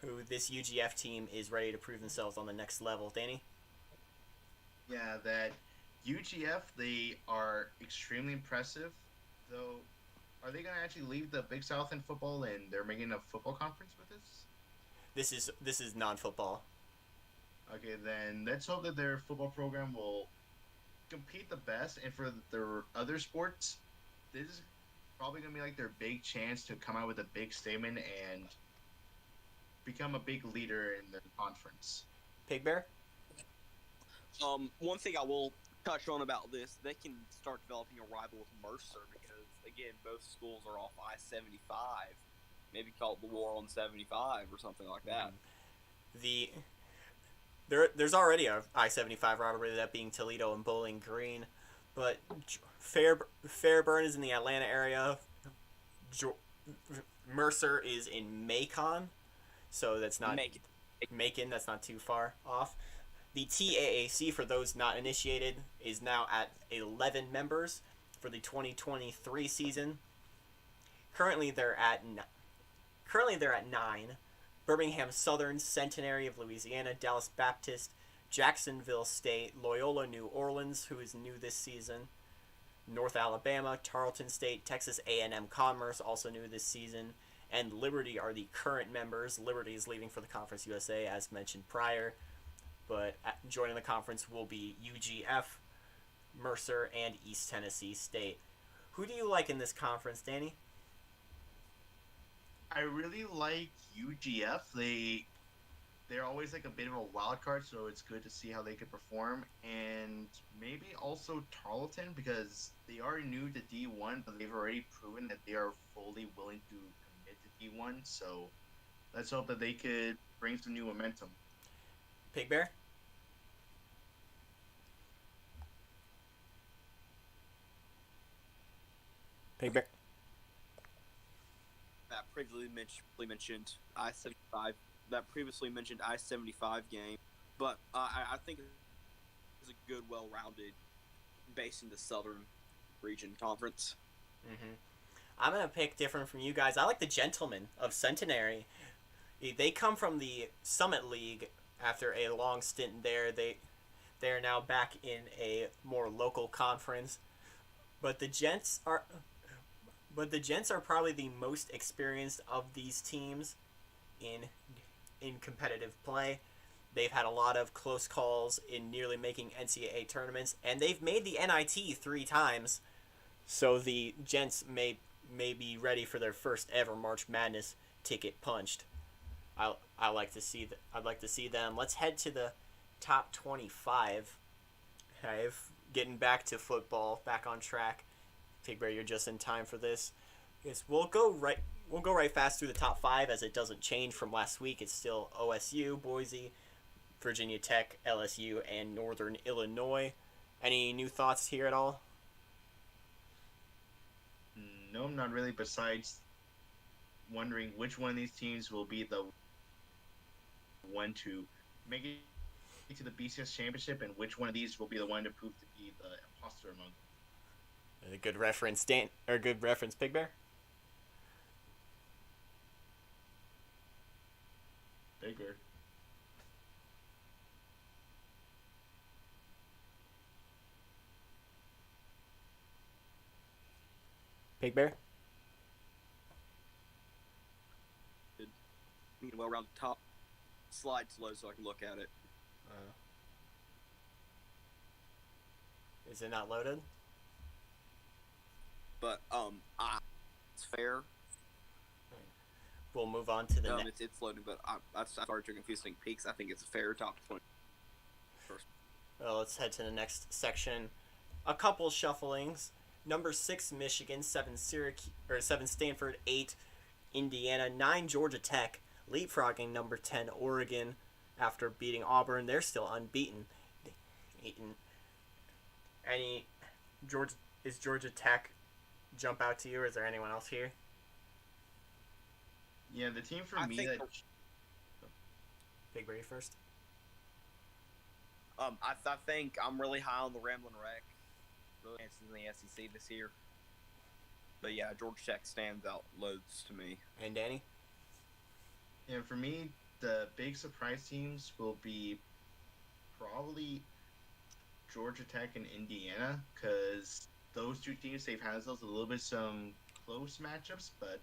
Who this UGF team is ready to prove themselves on the next level. Danny? Yeah, that UGF, they are extremely impressive. Though, are they going to actually leave the Big South in football and they're making a football conference with us? This is non-football. Okay, then let's hope that their football program will compete the best, and for their other sports, this is probably going to be like their big chance to come out with a big statement and become a big leader in the conference. Pigbear? One thing I will touch on about this, they can start developing a rival with Mercer because, again, both schools are off I-75. Maybe call it the War on 75 or something like that. There's already a I-75 rivalry, that being Toledo and Bowling Green, but Fairburn is in the Atlanta area. Mercer is in Macon, so that's not... Macon, that's not too far off. The TAAC, for those not initiated, is now at 11 members for the 2023 season. Currently, they're at 9. Birmingham Southern, Centenary of Louisiana, Dallas Baptist, Jacksonville State, Loyola New Orleans, who is new this season, North Alabama, Tarleton State, Texas A&M Commerce, also new this season, and Liberty are the current members. Liberty is leaving for the Conference USA, as mentioned prior, but joining the conference will be UGF, Mercer, and East Tennessee State. Who do you like in this conference, Danny? I really like UGF. They're always like a bit of a wild card, so it's good to see how they could perform. And maybe also Tarleton, because they are new to D1, but they've already proven that they are fully willing to commit to D1. So let's hope that they could bring some new momentum. Pigbear? Pigbear? That previously mentioned I-75. That previously mentioned I-75 game, but I think it's a good, well-rounded, based in the Southern Region Conference. Mm-hmm. I'm gonna pick different from you guys. I like the Gentlemen of Centenary. They come from the Summit League after a long stint there. They're now back in a more local conference, but the Gents are probably the most experienced of these teams in competitive play. They've had a lot of close calls in nearly making NCAA tournaments, and they've made the NIT 3 times. So the Gents may be ready for their first ever March Madness ticket punched. I'd like to see them. Let's head to the top 25. Okay, getting back to football, back on track. Pigbear, you're just in time for this. Yes, we'll go right fast through the top 5 as it doesn't change from last week. It's still OSU, Boise, Virginia Tech, LSU, and Northern Illinois. Any new thoughts here at all? No, not really, besides wondering which one of these teams will be the one to make it to the BCS championship, and which one of these will be the one to prove to be the imposter among them. A good reference, good reference, Pigbear. Pigbear. Pigbear. Well, around the top, slide slow so I can look at it. Is it not loaded? But it's fair. We'll move on to the next. It's loading, but I started to confusing peaks. I think it's a fair top 20. First. Well, let's head to the next section. A couple shufflings. Number 6 Michigan, 7 Stanford, 8 Indiana, 9 Georgia Tech, leapfrogging number 10 Oregon after beating Auburn. They're still unbeaten. Is Georgia Tech jump out to you, or is there anyone else here? Yeah, the team for me that Big Brady first. I think I'm really high on the Ramblin' Wreck. Really chances in the SEC this year. But yeah, Georgia Tech stands out loads to me. And Danny? Yeah, for me, the big surprise teams will be probably Georgia Tech and Indiana, because those two teams, they've had themselves a little bit some close matchups, but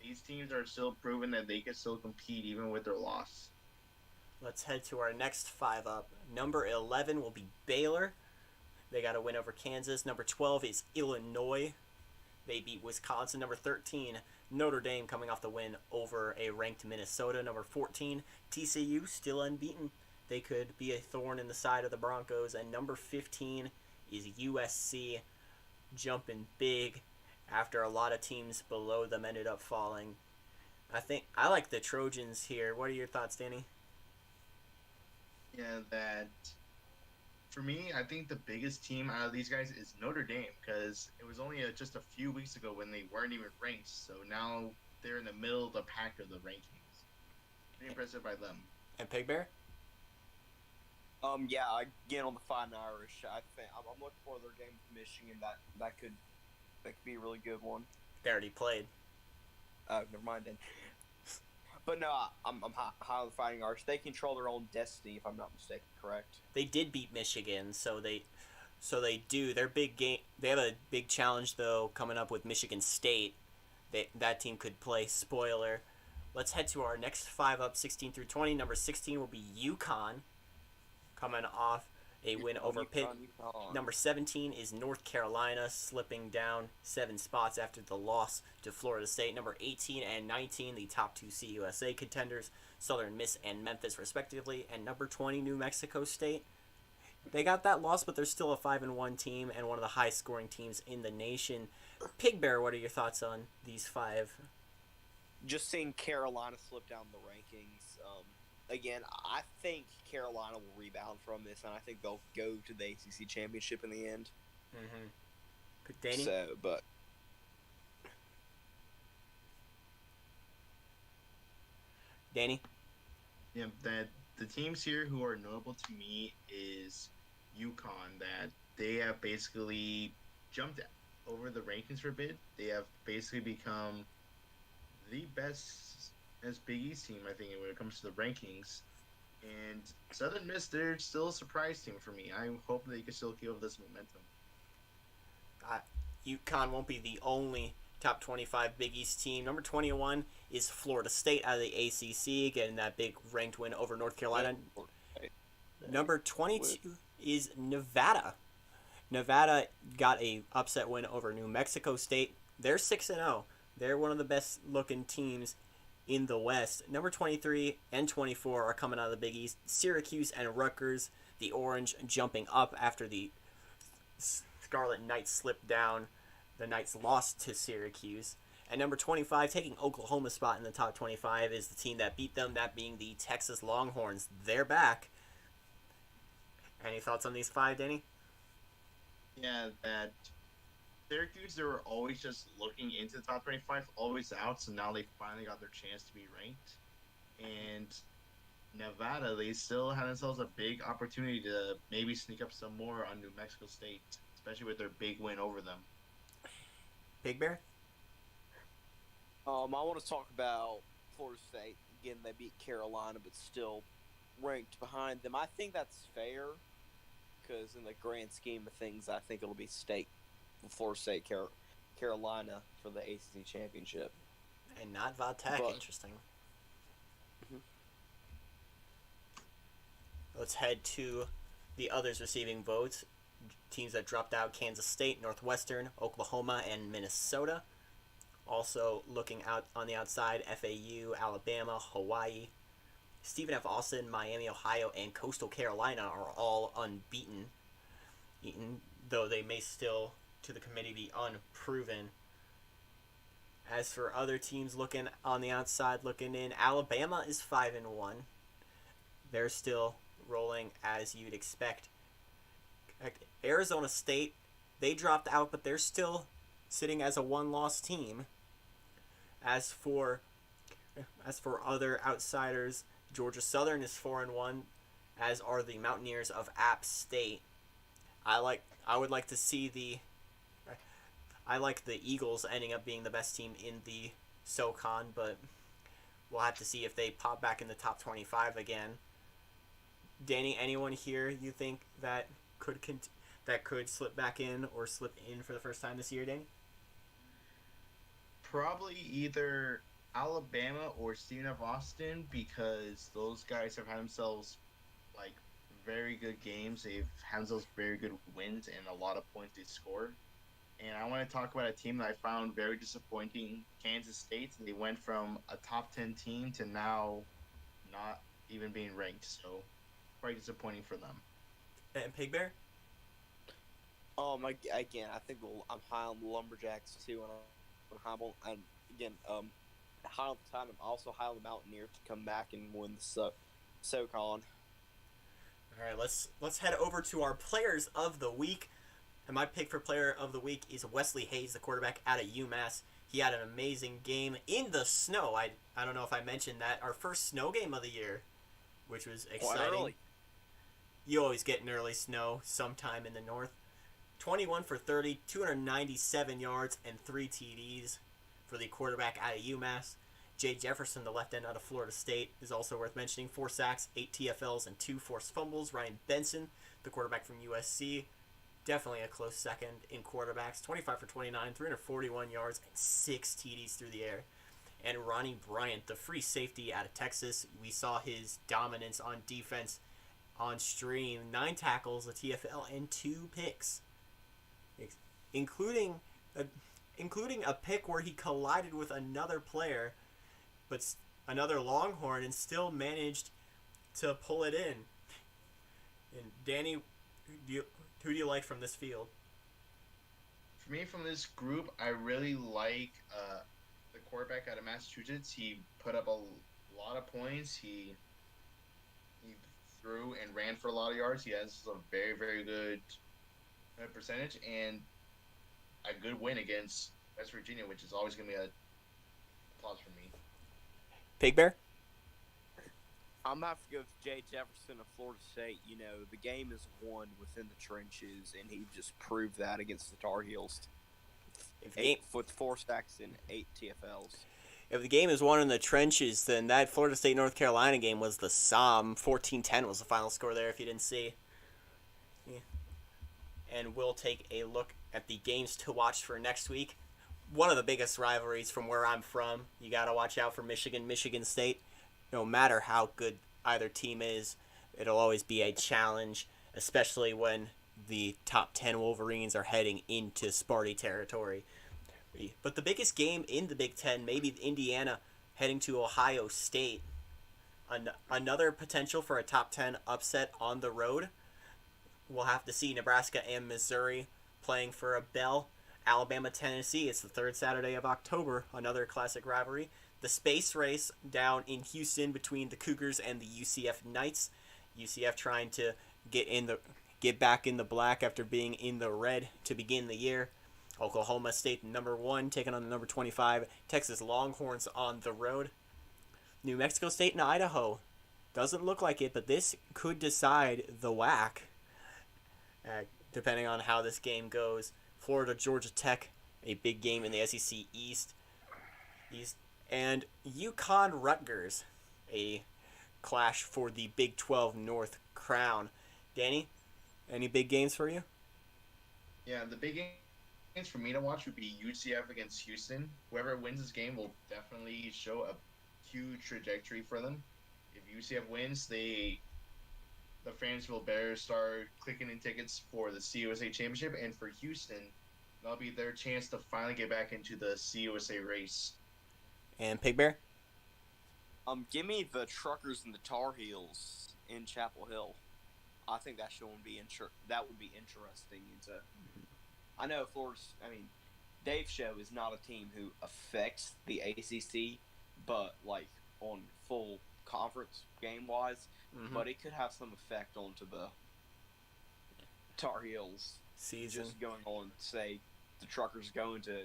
these teams are still proving that they can still compete even with their loss. Let's head to our next 5 up. Number 11 will be Baylor. They got a win over Kansas. Number 12 is Illinois. They beat Wisconsin. Number 13, Notre Dame, coming off the win over a ranked Minnesota. Number 14, TCU, still unbeaten. They could be a thorn in the side of the Broncos. And number 15 is USC, jumping big after a lot of teams below them ended up falling. I like the Trojans here. What are your thoughts, Danny? Yeah, that for me, I think the biggest team out of these guys is Notre Dame, because it was only just a few weeks ago when they weren't even ranked. So now they're in the middle of the pack of the rankings. Pretty impressive by them. And Pigbear? Yeah, again on the Fighting Irish, I think I'm looking for their game with Michigan. That could be a really good one. They already played. Oh, never mind then. But no, I'm high on the Fighting Irish. They control their own destiny, if I'm not mistaken. Correct? They did beat Michigan, so they do. Their big game. They have a big challenge though coming up with Michigan State. That team could play. Spoiler. Let's head to our next 5 up, 16 through 20. Number 16 will be UConn, coming off a win over Pitt. Number 17 is North Carolina, slipping down 7 spots after the loss to Florida State. Number 18 and 19, the top 2 CUSA contenders, Southern Miss and Memphis, respectively. And number 20, New Mexico State. They got that loss, but they're still a 5-1 team and one of the high-scoring teams in the nation. Pigbear, what are your thoughts on these 5? Just seeing Carolina slip down the rankings. Again, I think Carolina will rebound from this, and I think they'll go to the ACC championship in the end. Mm-hmm. Danny? Danny? Yeah, that the teams here who are notable to me is UConn, that they have basically jumped over the rankings for a bit. They have basically become the best as Big East team, I think, when it comes to the rankings. And Southern Miss, they're still a surprise team for me. I hope they can still keep up this momentum. UConn won't be the only top 25 Big East team. Number 21 is Florida State out of the ACC, getting that big ranked win over North Carolina. Number 22 is Nevada. Nevada got a upset win over New Mexico State. They're 6-0. They're one of the best looking teams in the West. Number 23 and 24 are coming out of the Big East. Syracuse and Rutgers, the Orange jumping up after the Scarlet Knights slipped down. The Knights lost to Syracuse. And number 25, taking Oklahoma's spot in the top 25, is the team that beat them, that being the Texas Longhorns. They're back. Any thoughts on these 5, Danny? Yeah, that Syracuse, they were always just looking into the top 25, always out, so now they finally got their chance to be ranked. And Nevada, they still had themselves a big opportunity to maybe sneak up some more on New Mexico State, especially with their big win over them. Pigbear? I want to talk about Florida State. Again, they beat Carolina, but still ranked behind them. I think that's fair, because in the grand scheme of things, I think it'll be Florida State, Carolina for the ACC championship. And not Val-Tech. Interesting. Mm-hmm. Let's head to the others receiving votes. Teams that dropped out: Kansas State, Northwestern, Oklahoma, and Minnesota. Also looking out on the outside, FAU, Alabama, Hawaii, Stephen F. Austin, Miami, Ohio, and Coastal Carolina are all unbeaten, though they may still, to the committee, be unproven. As for other teams looking on the outside, looking in, Alabama is 5-1. They're still rolling as you'd expect. Arizona State, they dropped out, but they're still sitting as a one-loss team. As for other outsiders, Georgia Southern is 4-1, as are the Mountaineers of App State. I would like to see the Eagles ending up being the best team in the Socon, but we'll have to see if they pop back in the top 25 again. Danny, anyone here you think that could slip back in or slip in for the first time this year, Danny? Probably either Alabama or Stephen F. Austin, because those guys have had themselves very good games. They've had themselves very good wins and a lot of points they score. And I want to talk about a team that I found very disappointing, Kansas State. They went from a top 10 team to now not even being ranked, so quite disappointing for them. And Pigbear? Again, I think I'm high on the Lumberjacks too, and high on the time. I'm also high on the Mountaineers to come back and win the Socon. All right, let's head over to our players of the week. And my pick for player of the week is Wesley Hayes, the quarterback out of UMass. He had an amazing game in the snow. I don't know if I mentioned that. Our first snow game of the year. which was Quite exciting. early. You always get an early snow sometime in the north. 21 for 30, 297 yards, and 3 TDs for the quarterback out of UMass. Jefferson, the left end out of Florida State, is also worth mentioning. 4 sacks, 8 TFLs, and 2 forced fumbles. Ryan Benson, the quarterback from USC, definitely a close second in quarterbacks. 25 for 29, 341 yards, and 6 TDs through the air. And Ronnie Bryant, the free safety out of Texas, we saw his dominance on defense on stream. 9 tackles, a TFL, and 2 picks, including a pick where he collided with another player, but another Longhorn, and still managed to pull it in. And Danny, who do you like from this field? For me, from this group, I really like the quarterback out of Massachusetts. He put up a lot of points. He threw and ran for a lot of yards. He has a very, very good percentage and a good win against West Virginia, which is always going to be a applause for me. Pigbear? I'm going to have to go with Jay Jefferson of Florida State. You know, the game is won within the trenches, and he just proved that against the Tar Heels. With 4 sacks and 8 TFLs. If the game is won in the trenches, then that Florida State-North Carolina game was the Somme. 14-10 was the final score there, if you didn't see. Yeah. And we'll take a look at the games to watch for next week. One of the biggest rivalries from where I'm from. You got to watch out for Michigan State. No matter how good either team is, it'll always be a challenge, especially when the top 10 Wolverines are heading into Sparty territory. But the biggest game in the Big Ten, maybe Indiana heading to Ohio State. Another potential for a top 10 upset on the road. We'll have to see Nebraska and Missouri playing for a bell. Alabama, Tennessee, it's the 3rd Saturday of October, another classic rivalry. The space race down in Houston between the Cougars and the UCF Knights. UCF trying to get back in the black after being in the red to begin the year. Oklahoma State, number 1, taking on the number 25 Texas Longhorns on the road. New Mexico State and Idaho. Doesn't look like it, but this could decide the WAC, depending on how this game goes. Florida, Georgia Tech, a big game in the SEC East. And UConn, Rutgers, a clash for the Big 12 North crown. Danny, any big games for you? Yeah, the big games for me to watch would be UCF against Houston. Whoever wins this game will definitely show a huge trajectory for them. If UCF wins, the Fairburn Bears start clicking in tickets for the CUSA Championship, and for Houston, that'll be their chance to finally get back into the CUSA race. And Pigbear? Give me the Truckers and the Tar Heels in Chapel Hill. I think that would be interesting. I know Dave's show is not a team who affects the ACC, but like on full conference game wise, but it could have some effect onto the Tar Heels season. Just going on, say the Truckers going to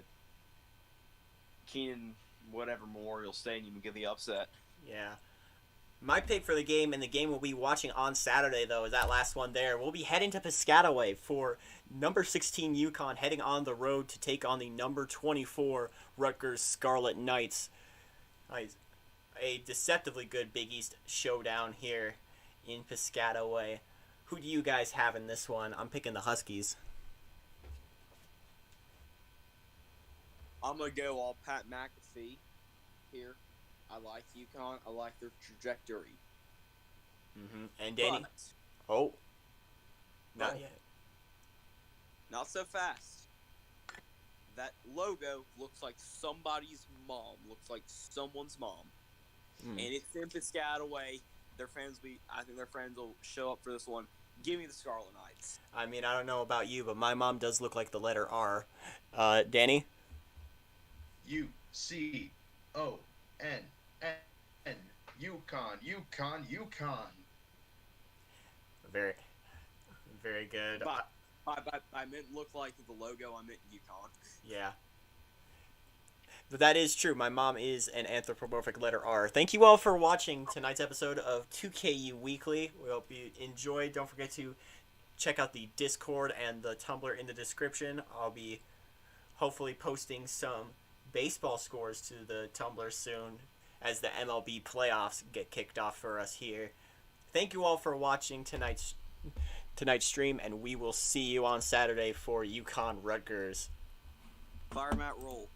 Keenan whatever Memorial Stadium and get the upset. Yeah. My pick for the game, and the game we'll be watching on Saturday, though, is that last one there. We'll be heading to Piscataway for number 16 UConn heading on the road to take on the number 24 Rutgers Scarlet Knights. A deceptively good Big East showdown here in Piscataway. Who do you guys have in this one? I'm picking the Huskies. I'm going to go all Pat McAfee here. I like UConn. I like their trajectory. And Danny? Not yet. Not so fast. That logo looks like somebody's mom. Looks like someone's mom. And it's in Piscataway. I think their fans will show up for this one. Give me the Scarlet Knights. I mean, I don't know about you, but my mom does look like the letter R. Danny? UCON. UConn. Very, very good. I meant look like the logo. I meant UConn. Yeah. But that is true. My mom is an anthropomorphic letter R. Thank you all for watching tonight's episode of 2KU Weekly. We hope you enjoyed. Don't forget to check out the Discord and the Tumblr in the description. I'll be hopefully posting some baseball scores to the Tumblr soon as the MLB playoffs get kicked off for us here. Thank you all for watching tonight's stream, and we will see you on Saturday for UConn Rutgers. Fire Matt Roll.